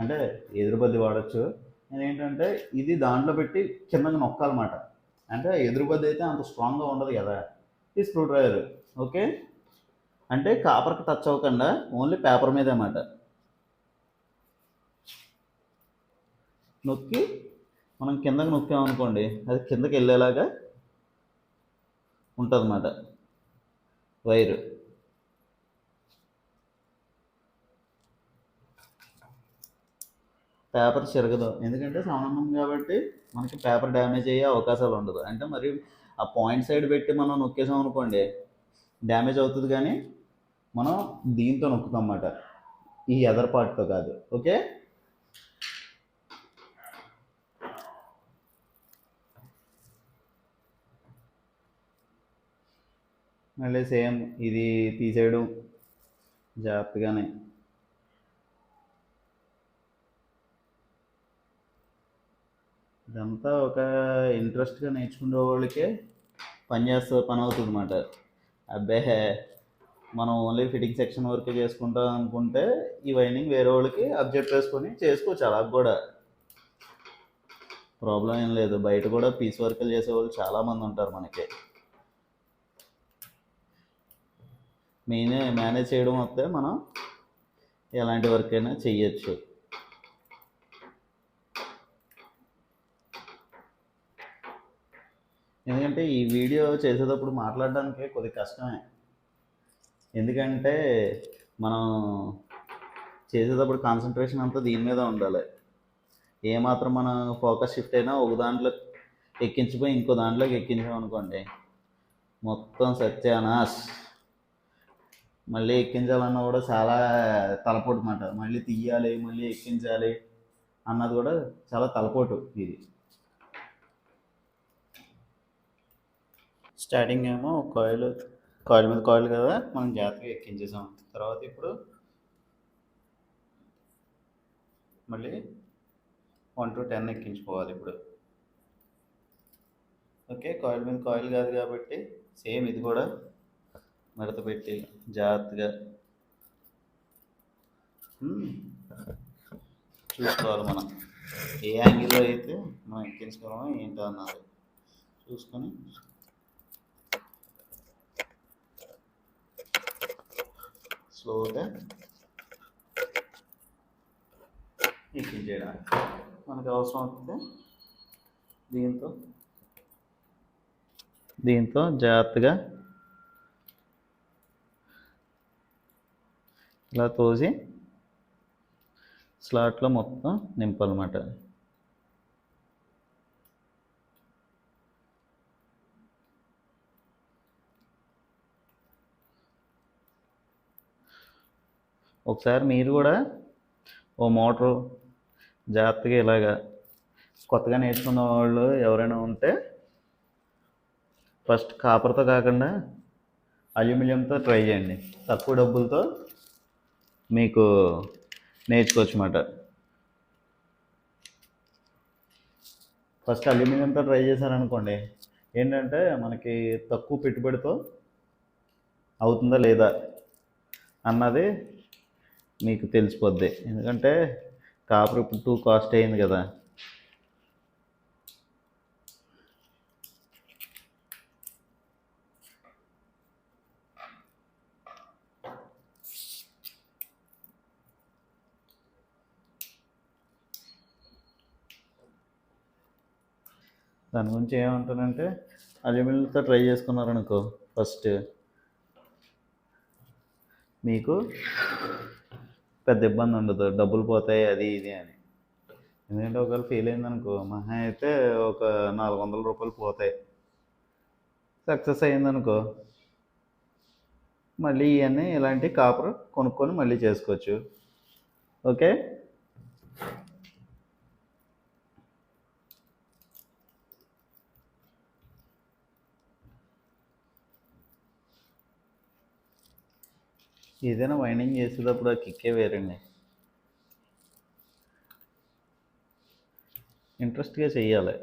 అంటే ఎదురుబద్ది వాడచ్చు. నేను ఏంటంటే ఇది దాంట్లో పెట్టి కిందకి నొక్కాలన్నమాట. అంటే ఎదురుబద్ది అయితే అంత స్ట్రాంగ్గా ఉండదు కదా ఈ స్క్రూ డ్రైవర్. ఓకే, అంటే కాపర్కి టచ్ అవ్వకుండా ఓన్లీ పేపర్ మీద అన్నమాట. నొక్కి మనం కిందకి నొక్కామనుకోండి, అది కిందకి వెళ్ళేలాగా ఉంటుంది అన్నమాట వైరు. పేపర్ చిరగదు, ఎందుకంటే సంబంధం కాబట్టి మనకి పేపర్ డ్యామేజ్ అయ్యే అవకాశాలు ఉండదు. అంటే మరి ఆ పాయింట్ సైడ్ పెట్టి మనం నొక్కేసాం అనుకోండి డ్యామేజ్ అవుతుంది, కానీ మనం దీంతో నొక్కుతాం అన్నమాట, ఈ అదర్ పార్ట్తో కాదు. ఓకే, మళ్ళీ సేమ్ ఇది తీసేయడం జాగ్రత్తగానే. ఇదంతా ఒక ఇంట్రెస్ట్గా నేర్చుకునే వాళ్ళకే పని అవుతుంది అన్నమాట. అబ్బే మనం ఓన్లీ ఫిట్టింగ్ సెక్షన్ వరకే చేసుకుంటాం అనుకుంటే ఈ వైండింగ్ వేరే వాళ్ళకి అబ్జెక్ట్ చేసుకొని చేసుకోవచ్చు, అలా కూడా ప్రాబ్లం ఏం లేదు. బయట కూడా పీస్ వర్క్లు చేసేవాళ్ళు చాలామంది ఉంటారు మనకి. మేనేజ్ చేయడం వస్తే మనం ఎలాంటి వర్క్ అయినా చెయ్యొచ్చు. ఎందుకంటే ఈ వీడియో చేసేటప్పుడు మాట్లాడడానికి కొద్దిగా కష్టమే, ఎందుకంటే మనం చేసేటప్పుడు కాన్సన్ట్రేషన్ అంతా దీని మీద ఉండాలి. ఏమాత్రం మనం ఫోకస్ షిఫ్ట్ అయినా ఒక దాంట్లో ఎక్కించిపోయి ఇంకో దాంట్లోకి ఎక్కించామనుకోండి మొత్తం సత్యానాశ్. మళ్ళీ ఎక్కించాలన్నా కూడా చాలా తలపోటు అన్నమాట. మళ్ళీ తీయాలి, మళ్ళీ ఎక్కించాలి అన్నది కూడా చాలా తలపోటు. ఇది స్టార్టింగ్ ఏమో కాయిల్ మీద కాయిల్ కదా మనం జాగ్రత్తగా ఎక్కించేసాం. తర్వాత ఇప్పుడు మళ్ళీ 1 to 10 ఎక్కించుకోవాలి ఇప్పుడు. ఓకే, కాయిల్ మీద కాయిల్ కాదు కాబట్టి సేమ్ ఇది కూడా మడత పెట్టి జాగ్రత్తగా చూసుకోవాలి. మనం ఏ యాంగిల్లో అయితే మనం ఎక్కించుకోవాలో ఏంటో అన్నది చూసుకొని స్లోగా ఎక్కించేయడం. మనకు అవసరం వస్తే దీంతో జాగ్రత్తగా ఇలా తోసి స్లాట్లో మొత్తం నింపాలన్నమాట. ఒకసారి మీరు కూడా ఓ మోటారు జాగ్రత్తగా ఇలాగా కొత్తగా నేర్చుకున్న వాళ్ళు ఎవరైనా ఉంటే ఫస్ట్ కాపర్తో కాకుండా అల్యూమినియంతో ట్రై చేయండి. తక్కువ డబ్బులతో మీకు నేర్చుకోవచ్చు అన్నమాట. ఫస్ట్ అల్యూమినియంతో ట్రై చేశారనుకోండి ఏంటంటే మనకి తక్కువ పెట్టుబడితో అవుతుందా లేదా అన్నది మీకు తెలిసిపోద్ది. ఎందుకంటే కాపర్ ఇప్పుడు 2 కాస్ట్ అయింది కదా. దాని గురించి ఏమంటానంటే అల్యూమినియంతో ట్రై చేసుకున్నారనుకో ఫస్ట్ మీకు పెద్ద ఇబ్బంది ఉండదు, డబ్బులు పోతాయి అది ఇది అని. ఎందుకంటే ఒకవేళ ఫెయిల్ అయిందనుకో మహా అయితే ఒక 400 రూపాయలు పోతాయి. సక్సెస్ అయ్యిందనుకో మళ్ళీ ఇవన్నీ ఇలాంటి కాపర్ కొనుక్కొని మళ్ళీ చేసుకోవచ్చు. ఓకే, ఏదైనా వైండింగ్ చేసేటప్పుడు ఆ కిక్కే వేరండి. ఇంట్రెస్ట్గా చెయ్యాలి.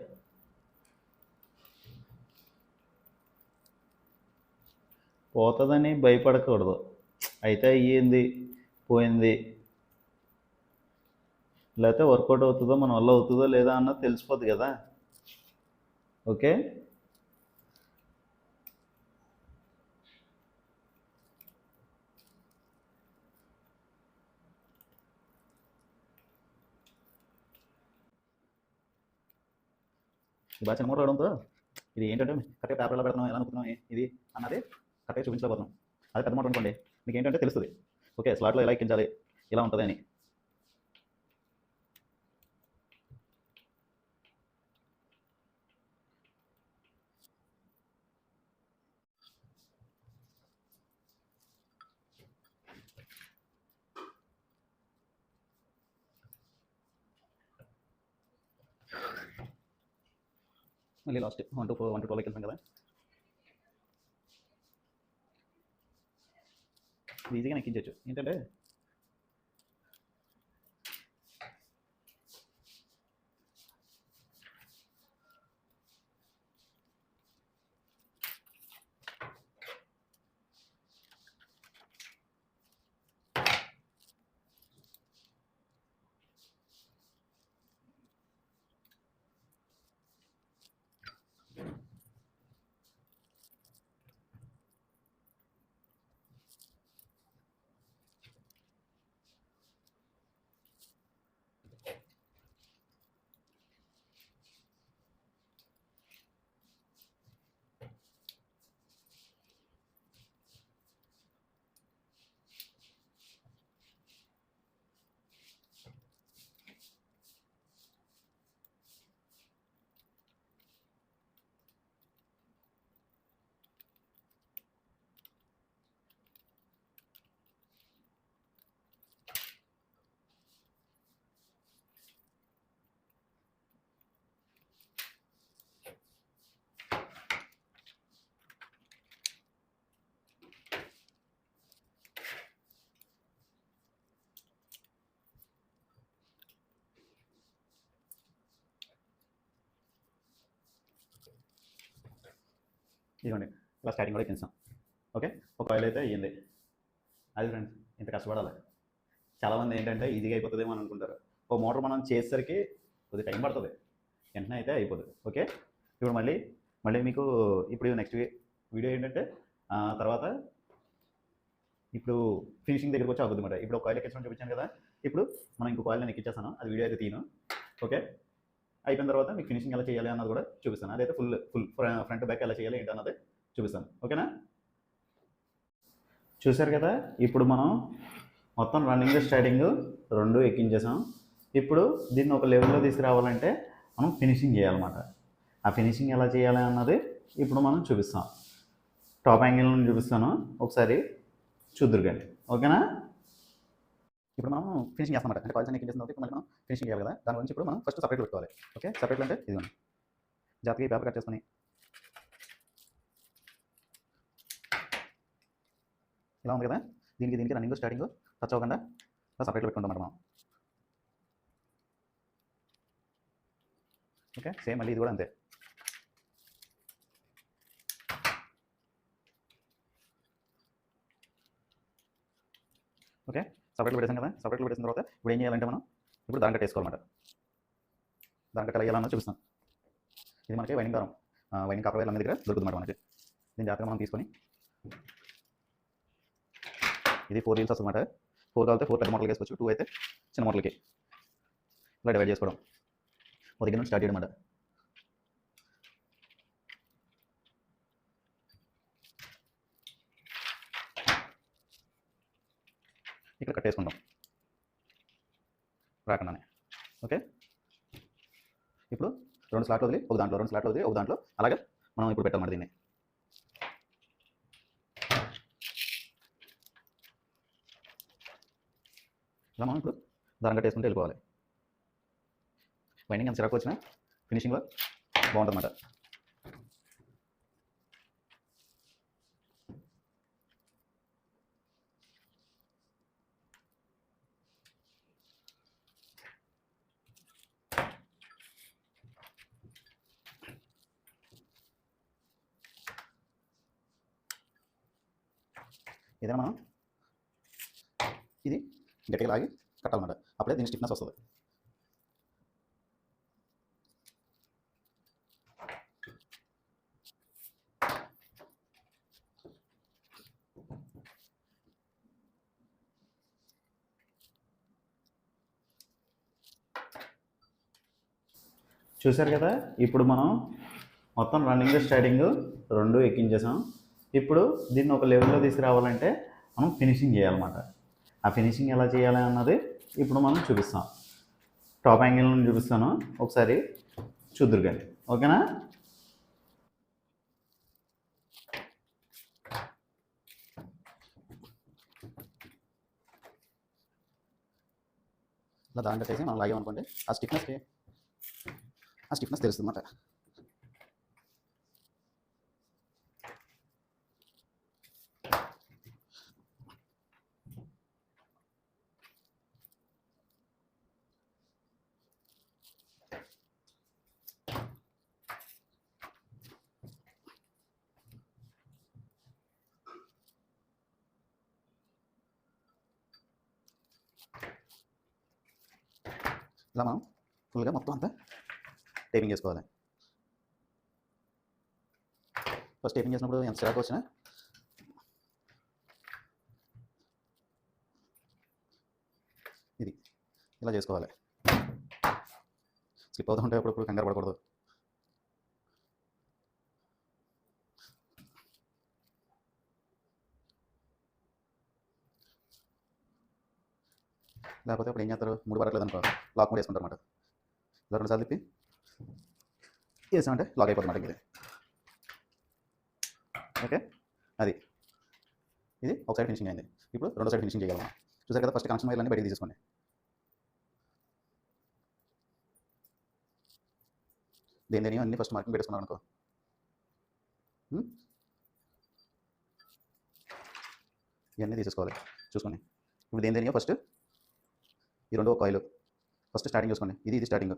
పోతుందని భయపడకూడదు. అయితే అయ్యింది, పోయింది, లేకపోతే వర్కౌట్ అవుతుందో మన వల్ల అవుతుందో లేదా అన్నది తెలిసిపోద్ది కదా. ఓకే, బాగా చిన్న మోటార్ రావడంతో ఇది ఏంటంటే కరెక్ట్గా పేపర్లో పెడుతున్నాం, ఎలా నొక్కుతున్నాం ఇది అన్నది కరెక్ట్గా చూపించలేకపోతున్నాం. అది పెద్ద మోటార్ అనుకోండి, మీకు ఏంటంటే తెలుస్తుంది, ఓకే స్లాట్లో ఎలా ఎక్కించాలి, ఇలా ఉంటుంది అని. మళ్ళీ లాస్ట్ 1 to 4 1 to 12 వెళ్తాం కదా, ఈజీగా ఎక్కించవచ్చు. ఏంటంటే ఇదిగోండి ఇలా స్టార్టింగ్ కూడా ఎక్కించాం. ఓకే, ఒక ఆయిల్ అయితే అయ్యింది. అది ఫ్రెండ్స్, ఇంత కష్టపడాలి. చాలామంది ఏంటంటే ఈజీగా అయిపోతుందేమో అని అనుకుంటారు. ఓ మోటార్ మనం చేసేసరికి కొద్దిగా టైం పడుతుంది, వెంటనే అయితే అయిపోతుంది. ఓకే, ఇప్పుడు మళ్ళీ మీకు ఇప్పుడు నెక్స్ట్ వీడియో ఏంటంటే తర్వాత ఇప్పుడు ఫినిషింగ్ దగ్గరికి వచ్చి అవుతుంది అనమాట. ఇప్పుడు ఒక ఆయిల్ ఎక్కించడం చూపించాను కదా, ఇప్పుడు మనం ఇంకొక ఆయిల్ నేను ఎక్కించేస్తాను, అది వీడియో అయితే తీను. ఓకే, అయిపోయిన తర్వాత మీకు ఫినిషింగ్ ఎలా చేయాలి అన్నది కూడా చూపిస్తాను. అదైతే ఫుల్ ఫ్రంట్ బ్యాక్ ఎలా చేయాలి ఏంటి అన్నది చూపిస్తాను. ఓకేనా, చూశారు కదా. ఇప్పుడు మనం మొత్తం రన్నింగ్ స్టార్టింగ్ రెండు ఎక్కించేసాం. ఇప్పుడు దీన్ని ఒక లెవెల్లో తీసుకురావాలంటే మనం ఫినిషింగ్ చేయాలన్నమాట. ఆ ఫినిషింగ్ ఎలా చేయాలి అన్నది ఇప్పుడు మనం చూపిస్తాం. టాప్ యాంగిల్ నుంచి చూపిస్తాను, ఒకసారి చూద్దురు కానీ. ఓకేనా, ఇప్పుడు మనం ఫినిషింగ్ చేస్తాం అంటే కాల్స్ అన్ని ఎక్కించేసిన తర్వాత ఇప్పుడు మనం ఫినిషింగ్ చేయాలి కదా. దాని గురించి ఇప్పుడు మనం ఫస్ట్ సపరేట్ పెట్టుకోవాలి. ఓకే, సపరేట్ అంటే ఇది జాగ్రత్తగా పేపర్ కట్ చేసుకొని ఇలా ఉంది కదా, దీనికి రన్నింగ్ స్టార్టింగ్ టచ్ అవ్వకుండా ఇలా సపరేట్లో పెట్టుకుంటాం మనం. ఓకే, సేమ్ మళ్ళీ ఇది కూడా అంతే. ఓకే, సపరేట్లో పెట్టేసాం కదా. సపరేట్లో పెట్టేసిన తర్వాత ఇప్పుడు ఏం చేయాలంటే మనం ఇప్పుడు దాని కట్టేసుకోవాలన్నమాట. దాని కట్ట ఎలా చూపిస్తాం. ఇది మనకి వైండింగ్ దారం, వైండింగ్ కాపర్ వైర్ అన్న దగ్గర దొరుకుతుంది మనకి. దీన్ని జాగ్రత్తగా మనం తీసుకొని, ఇది 4 రీల్స్ వస్తుంది అన్నమాట. 4 కావాలంటే 4 పెద్ద మోడల్కి వేసుకోవచ్చు, 2 అయితే చిన్న మోడల్కి ఇలా డివైడ్ చేసుకోవడం. ఒక దగ్గర నుంచి స్టార్ట్ చేయడం అన్నమాట. ఇక్కడ కట్టేసుకుంటాం రాకుండానే. ఓకే, ఇప్పుడు 2 స్లాట్లు వదిలి ఒక దాంట్లో, 2 స్లాట్లు వదిలి ఒక దాంట్లో, అలాగే మనం ఇప్పుడు పెట్టాలన్నమాట దీన్ని. ఇలా మనం ఇప్పుడు దారం కట్టేసుకుంటే వెళ్ళిపోవాలి. వైండింగ్ ఎంత చిరాకు వచ్చినా ఫినిషింగ్లో బాగుంటుంది అన్నమాట. ఏదైనా మనం ఇది గట్టిగా లాగి కట్టాలన్నమాట, అప్పుడే దీని స్టిఫ్నెస్ వస్తుంది. చూశారు కదా, ఇప్పుడు మనం మొత్తం రన్నింగ్ స్టార్టింగ్ రెండు ఎక్కించేసాం. ఇప్పుడు దీన్ని ఒక లెవెల్లో తీసుకురావాలంటే మనం ఫినిషింగ్ చేయాలన్నమాట. ఆ ఫినిషింగ్ ఎలా చేయాలి అన్నది ఇప్పుడు మనం చూపిస్తాం. టాప్ యాంగిల్ నుంచి చూపిస్తాను, ఒకసారి చూద్దురు కానీ. ఓకేనా? ఇలా దాంట్లో వేసి మనం లాగామనుకోండి, ఆ స్టిఫ్నెస్ తెలుస్తుంది అన్నమాట. ఇలా మనం ఫుల్గా మొత్తం అంతా టేపింగ్ చేసుకోవాలి. ఫస్ట్ టేపింగ్ చేసినప్పుడు ఎంత చిరాకు వచ్చినా ఇది ఇలా చేసుకోవాలి. స్లిప్ అవుతుంటే అప్పుడు కంగారు పడకూడదు. లేకపోతే అప్పుడు ఏం చేస్తారు, మూడు పడట్లేదు అనుకో, లాక్ మూడు వేసుకుంటారు అన్నమాట. ఇలా 2 సార్లు తిప్పి వేసామంటే లాక్ అయిపోతుంది అన్నమాట. ఇది ఓకే, అది ఇది ఒక సైడ్ ఫినిషింగ్ అయింది. ఇప్పుడు రెండో సైడ్ ఫినిషింగ్ చేయాలి. చూసారు కదా, ఫస్ట్ కనెక్షన్ వైర్లన్నీ బయటికి తీసుకోండి. దేని అన్ని ఫస్ట్ మార్కింగ్ పెట్టుకున్నాం అనుకో. ఇవన్నీ తీసేసుకోవాలి. చూసుకోండి, ఇప్పుడు దేనియో ఫస్ట్ ఈ రెండో కాయిల్ ఫస్ట్ స్టార్టింగ్ చూసుకోండి. ఇది స్టార్టింగ్,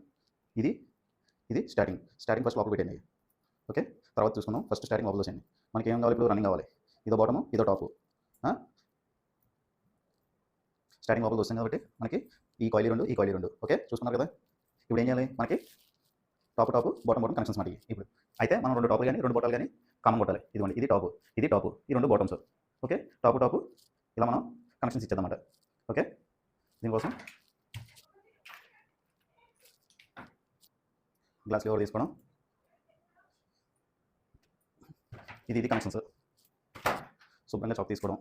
ఇది స్టార్టింగ్ ఫస్ట్ లోపల పెట్టండి. ఓకే, తర్వాత చూసుకుందాం. ఫస్ట్ స్టార్టింగ్ లోపల వచ్చేయండి. మనకి ఏం కావాలి, ఇప్పుడు రన్నింగ్ కావాలి. ఇదో బాటము, ఇదో టాపు. స్టార్టింగ్ లోపల వస్తుంది కాబట్టి మనకి ఈ కాయిల్ రెండు. ఓకే, చూసుకున్నారు కదా. ఇప్పుడు ఏం చేయాలి, మనకి టాపు బాటం కనెక్షన్స్ మాట. ఇప్పుడు అయితే మనం 2 టాపులు కానీ 2 బాటాలు కానీ కామన్ కొట్టాలి. ఇదిగోండి, ఇది టాపు, ఈ 2 బాటమ్స్. ఓకే, టాపు ఇలా మనం కనెక్షన్స్ ఇచ్చేద్దామన్నమాట. ఓకే, దీనికోసం గ్లాస్ కవర్ తీసుకోవడం. ఇది కనెక్షన్స్ శుభ్రంగా చాక్ తీసుకోవడం.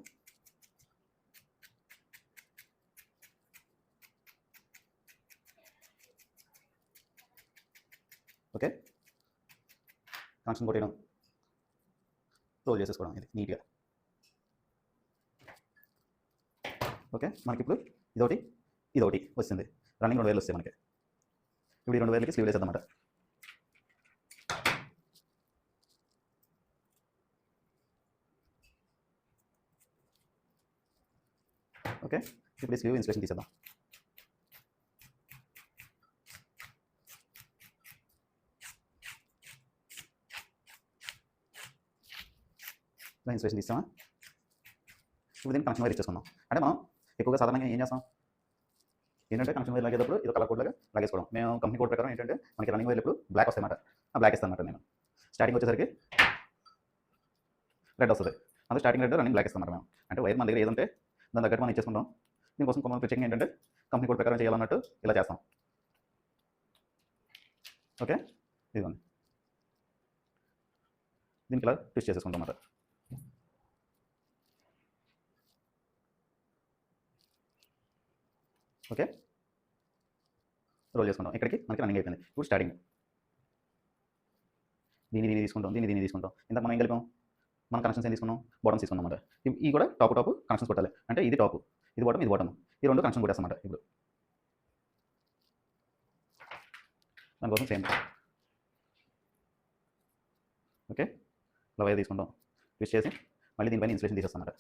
ఓకే, కనెక్షన్ కొట్టేయడం, రోల్ చేసేసుకోవడం ఇది నీట్గా. ఓకే, మనకి ఇప్పుడు ఇదొకటి వస్తుంది. రన్నింగ్ 2 వైర్లు వస్తాయి మనకి. ఇప్పుడు ఈ 2 వైర్లకి స్లీవ్ వేసేద్దామన్నమాట. ఓకే, ఇప్పుడు స్లీవ్ ఇన్సులేషన్ తీసేద్దాం. ఇన్సులేషన్ తీస్తామా. ఇప్పుడు దీన్ని కనెక్షన్ వైర్ ఇచ్చేసుకుందాం. అంటే మనం ఎక్కువగా సాధారణంగా ఏం చేస్తాం ఏంటంటే, కనెక్షన్ వైర్ లాగేటప్పుడు ఇది కలర్ కోడ్ లాగా లాగేసుకోవడం. మేము కంపెనీ కోడ్ ప్రకారం ఏంటంటే మనకి రన్నింగ్ వైర్లు ఇప్పుడు బ్లాక్ వస్తాయి అన్నమాట. ఆ బ్లాక్ ఇస్తాను అన్నమాట. నేను స్టార్టింగ్ వచ్చేసరికి రెడ్ వస్తుంది. అందుకే స్టార్టింగ్ రెడ్, రన్నింగ్ బ్లాక్ ఇస్తాం అన్నమాట. మేము అంటే వైర్ మన దగ్గర ఏదంటే దాని తగ్గట్టు మనం ఇచ్చేసుకుంటాం. దీనికోసం కొంచెం ప్రత్యేకంగా ఏంటంటే కంపెనీ కోడ్ ప్రకారం చేయాలన్నట్టు ఇలా చేస్తాం. ఓకే, ఇదిగోండి, దీనికి ఇలా ట్విస్ట్ చేసేసుకుంటాం అన్నమాట. ఓకే, రోల్ చేసుకుంటాం. ఇక్కడికి మనకి రన్నింగ్ అయిపోయింది. ఇప్పుడు స్టార్టింగ్ దీన్ని తీసుకుంటాం. ఇంత మనం ఏం కలిపాం, మనం కనెక్షన్స్ ఏం తీసుకున్నాం, బాటమ్స్ తీసుకున్నాం అన్నమాట. ఈ కూడా టాపు కనెక్షన్స్ కొట్టాలి. అంటే ఇది టాపు, ఇది బాటమ్, ఈ 2 కనెక్షన్ కొట్టేస్తాం అన్నమాట. ఇప్పుడు దానికోసం సేమ్. ఓకే, ఇలా వైర్ తీసుకుంటాం, ట్విస్ట్ చేసి మళ్ళీ దీనిపైన ఇన్సులేషన్ తీసేస్తాం అన్నమాట.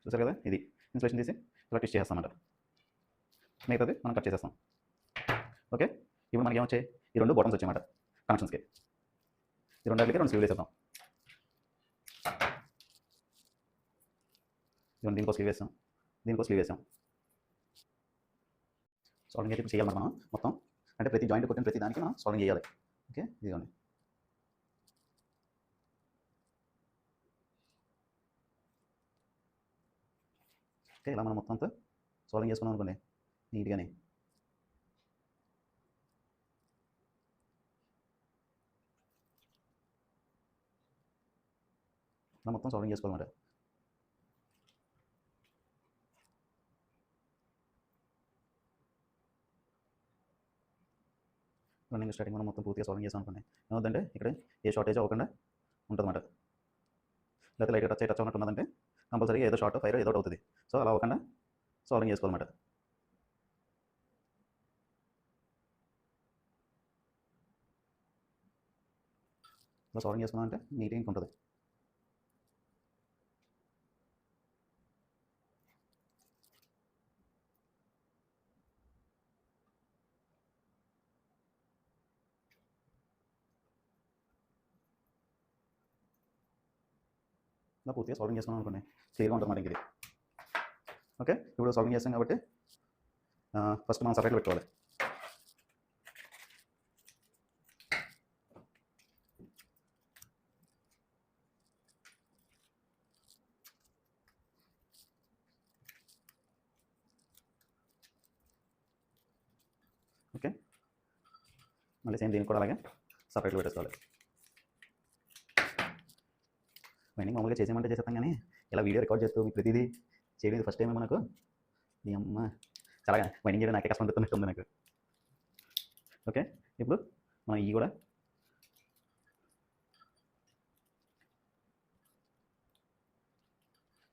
చూసారు కదా, ఇది ఇన్సులేషన్ తీసి ఇలా ట్విస్ట్ చేస్తామన్నమాట. మిగతాది మనం కట్ చేసేస్తాం. ఓకే, ఇప్పుడు మనకి ఏమొచ్చాయి, ఈ 2 బాటమ్స్ వచ్చాయన్నమాట కనెక్షన్స్కి. ఈ 2 స్లీవ్ వేసేద్దాం. ఇదిగోండి దీనికో స్లీవ్ వేసాం, దీనికో స్లీవ్ వేసాం. సాల్వింగ్ అయితే ఇప్పుడు చేయాలి మనం మొత్తం, అంటే ప్రతి జాయింట్ కొట్టిన ప్రతి దానికి మనం సాల్వింగ్ చేయాలి. ఓకే, ఇదిగోండి. ఓకే, ఇలా మనం మొత్తం అంతా సాల్వింగ్ చేసుకున్నాం అనుకోండి నీట్గానే. ఇలా మొత్తం సాల్వింగ్ చేసుకోవాలన్నమాట. రన్నింగ్ స్టార్టింగ్ మనం మొత్తం పూర్తిగా సాల్వింగ్ చేసాం అనుకోండి, ఏమవుతుందంటే ఇక్కడ ఏ షార్టేజ్ అవ్వకుండా ఉంటుందన్నమాట. లేకపోతే లైట్గా టచ్ అవునట్టు ఉన్నదంటే కంపల్సరీ ఏదో షార్ట్ ఫైర్ ఏదో ఒకటి అవుతుంది. సో అలా అవ్వకుండా సాల్వింగ్ చేసుకోవాలన్నమాట. ఇలా సాల్వింగ్ చేసుకున్నాం అంటే నీట్గా ఉంటుంది. ఇలా పూర్తిగా సాల్వింగ్ చేసుకున్నాం అనుకోండి క్లియర్గా ఉంటుంది మాట. ఇది ఓకే. ఇప్పుడు సాల్వింగ్ చేస్తాం కాబట్టి ఫస్ట్ మనం సపరేట్లో పెట్టుకోవాలి. ఓకే, మళ్ళీ సేమ్ దీనికి కూడా అలాగే సపరేట్లో పెట్టేసుకోవాలి. వైండింగ్ మామూలుగా చేసేయమంటే చేసేస్తాం, కానీ ఇలా వీడియో రికార్డ్ చేస్తూ మీకు ప్రతిదీ చేయలేదు ఫస్ట్ టైం మనకు. ఈ అమ్మ చాలా వైండింగ్ చేయడం నాకే కష్టం అనిపిస్తున్నట్టుంది నాకు. ఓకే, ఇప్పుడు మనం ఇవి కూడా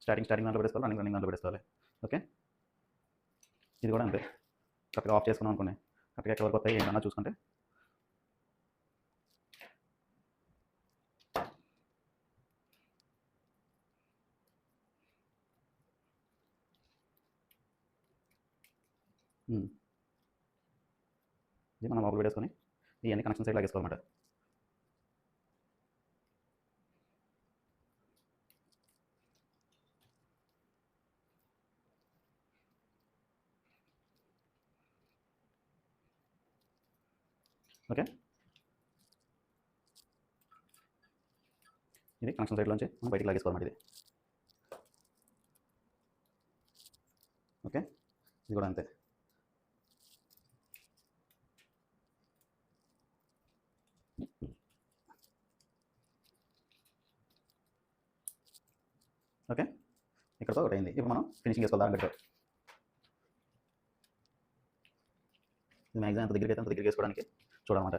స్టార్టింగ్ దాంట్లో పెట్టేసుకోవాలి, రన్నింగ్ దాంట్లో పెట్టేసుకోవాలి. ఓకే, ఇది కూడా అంతే. కరెక్ట్గా ఆఫ్ చేసుకున్నాం అనుకోండి, కరెక్ట్గా ఎక్కడ వరకు వస్తాయి ఏంటన్నా చూసుకుంటే. ఇది మనం లోపల పెట్టేసుకొని ఇవన్నీ కనెక్షన్ సైడ్ లాగేసుకోవాలన్నమాట. ఓకే, ఇది కనెక్షన్ సైడ్లోంచి మనం బయటికి లాగేసుకోవాలన్నమాట. ఇది ఓకే, ఇది కూడా అంతే. ఓకే, ఇక్కడతో ఒకటి అయింది. ఇప్పుడు మనం ఫినిషింగ్ చేసుకోవాలి దాని బట్టి. ఇది మ్యాక్సిమం అంత దగ్గరికి అయితే అంత దగ్గరికి వేసుకోవడానికి చూడాలన్నమాట.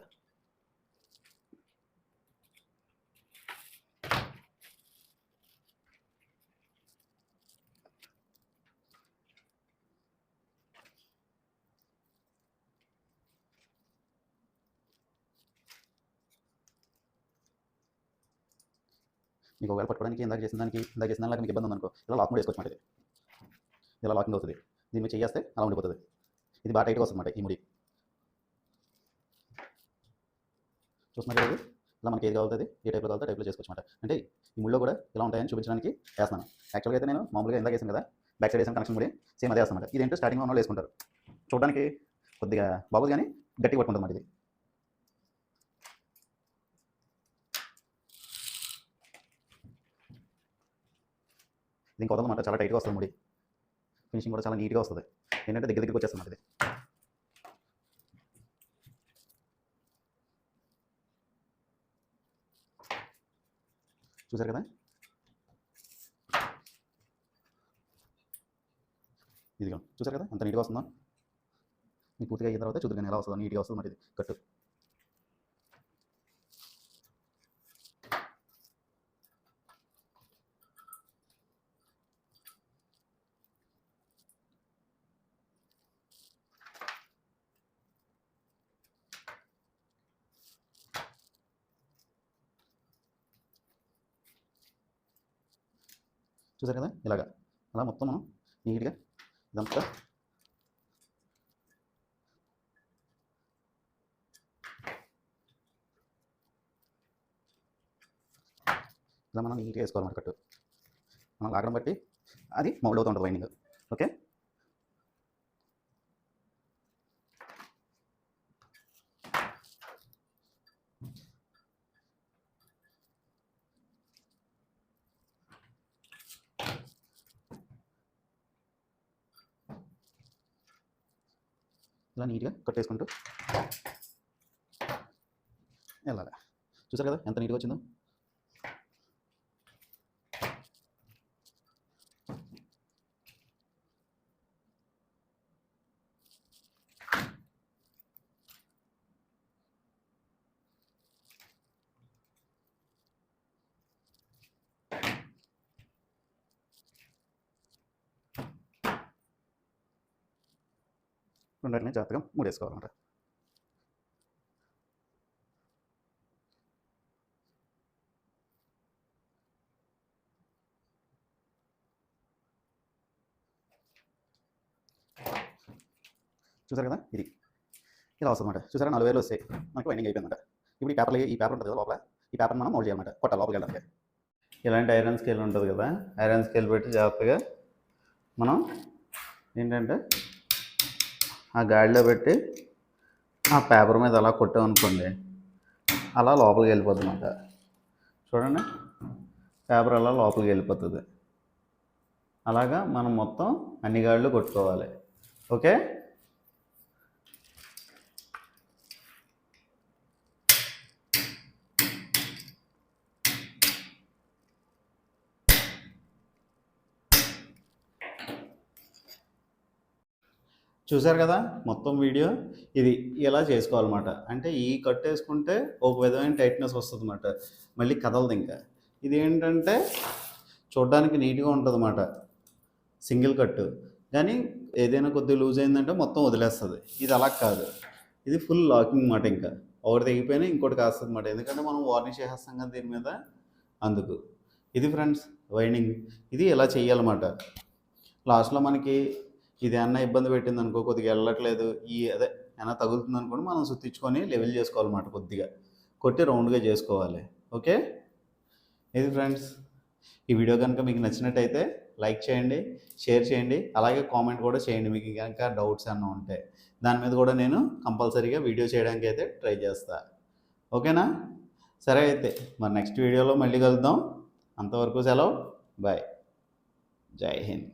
మీకు ఒకవేళ పట్టుకోవడానికి ఇందాక చేసిన దానిలాగా మీకు ఇబ్బంది ఉందనుకో, ఇలా లాక్ కూడా వేసుకోవచ్చు మాట. ఇది ఇలా లాకింగ్ అవుతుంది. దీని మీద చేస్తే అలా ఉండిపోతుంది. ఇది బాగా టైట్గా వస్తుంది అన్నమాట ఈ ముడి. చూస్తున్నారు కదా, ఇలా మనకి ఏది కావాలంటే ఏ టైప్లో కావాలంటే టైప్లో చేసుకోవచ్చు అనమాట. అంటే ఈ ముడిలో కూడా ఇలా ఉంటాయని చూపించడానికి వేస్తున్నాను. యాక్చువల్గా అయితే నేను మామూలుగా ఇందాక వేసాను కదా, బ్యాక్ సైడ్ వేసిన కనెక్షన్ ముడి సేమ్ అదే వేస్తాను. ఇదేంటో స్టార్టింగ్ వాళ్ళు వేసుకుంటారు, చూడడానికి కొద్దిగా బాగోదు కానీ గట్టిగా పట్టుకుంటుంది అన్నమాట. ఇది దీనికి వదలమాట, చాలా టైట్గా వస్తుంది ముడి. ఫినిషింగ్ కూడా చాలా నీట్గా వస్తుంది. ఏంటంటే దగ్గరికి వచ్చేస్తుంది ఇది. చూసారు కదా, ఇదిగో చూసారు కదా అంత నీట్గా వస్తుందో. మీకు పూర్తిగా అయిన తర్వాత చూద్దరు కానీ ఎలా వస్తుందో, నీట్గా వస్తుంది మరి. ఇది కట్టు చూసారు కదా, ఇలాగా అలా మొత్తం మనం నీట్గా ఇదంతా ఇలా మనం నీట్గా వేసుకోవాలన్నమాట. కట్టు మనం లాగడం బట్టి అది మౌల్డ్ అవుతూ ఉంటుంది వైండింగ్. ఓకే, ఇలా నీట్గా కట్టేసుకుంటూ వెళ్ళాలి. చూసారు కదా ఎంత నీట్గా వచ్చిందో. రెండింటిని జాగ్రత్తగా ముడేసుకోవాలన్నమాట. చూసారు కదా, ఇది ఇలా వస్తుంది అనమాట. చూసారా 4000 వస్తాయి మనకి వైండింగ్ అయిపోయిందన్నమాట. ఇప్పుడు ఈ పేపర్ ఉంటుంది కదా లోపల, ఈ పేపర్ మనం మౌల్డ్ చేయాలన్నమాట. కొట్టాలి లోపలికి వెళ్ళడానికి. ఇలాంటి ఐరన్ స్కేల్ ఉంటుంది కదా, ఐరన్ స్కేల్ పెట్టి జాగ్రత్తగా మనం ఏంటంటే ఆ గాడిలో పెట్టి ఆ పేపర్ మీద అలా కొట్టామనుకోండి, అలా లోపలికి వెళ్ళిపోతుంది అన్నమాట. చూడండి, పేపర్ అలా లోపలికి వెళ్ళిపోతుంది. అలాగా మనం మొత్తం అన్ని గాడిలో కొట్టుకోవాలి. ఓకే, చూసారు కదా మొత్తం వీడియో. ఇది ఇలా చేసుకోవాలన్నమాట. అంటే ఈ కట్ వేసుకుంటే ఒక విధమైన టైట్నెస్ వస్తుంది అన్నమాట, మళ్ళీ కదలదు. ఇంకా ఇది ఏంటంటే చూడడానికి నీట్గా ఉంటుంది అన్నమాట, సింగిల్ కట్టు. కానీ ఏదైనా కొద్దిగా లూజ్ అయిందంటే మొత్తం వదిలేస్తుంది. ఇది అలా కాదు, ఇది ఫుల్ లాకింగ్ అన్నమాట. ఇంకా ఒకటి తెగిపోయినా ఇంకోటి కాస్తుంది అన్నమాట, ఎందుకంటే మనం వార్నిష్ చేసేస్తాం కదా దీని మీద, అందుకు. ఇది ఫ్రెండ్స్ వైండింగ్, ఇది ఇలా చేయాలన్నమాట. లాస్ట్లో మనకి ఇది ఏమన్నా ఇబ్బంది పెట్టింది అనుకో, కొద్దిగా వెళ్ళట్లేదు, అదే ఏమైనా తగులుతుంది అనుకోండి, మనం సుత్తించుకొని లెవెల్ చేసుకోవాలన్నమాట. కొద్దిగా కొట్టి రౌండ్గా చేసుకోవాలి. ఓకే, ఇది ఫ్రెండ్స్. ఈ వీడియో కనుక మీకు నచ్చినట్టయితే లైక్ చేయండి, షేర్ చేయండి, అలాగే కామెంట్ కూడా చేయండి. మీకు కనుక డౌట్స్ ఏమన్నా ఉంటే దాని మీద కూడా నేను కంపల్సరీగా వీడియో చేయడానికి అయితే ట్రై చేస్తా. ఓకేనా? సరే అయితే మరి నెక్స్ట్ వీడియోలో మళ్ళీ కలుద్దాం. అంతవరకు సెలవు, బాయ్, జై హింద్.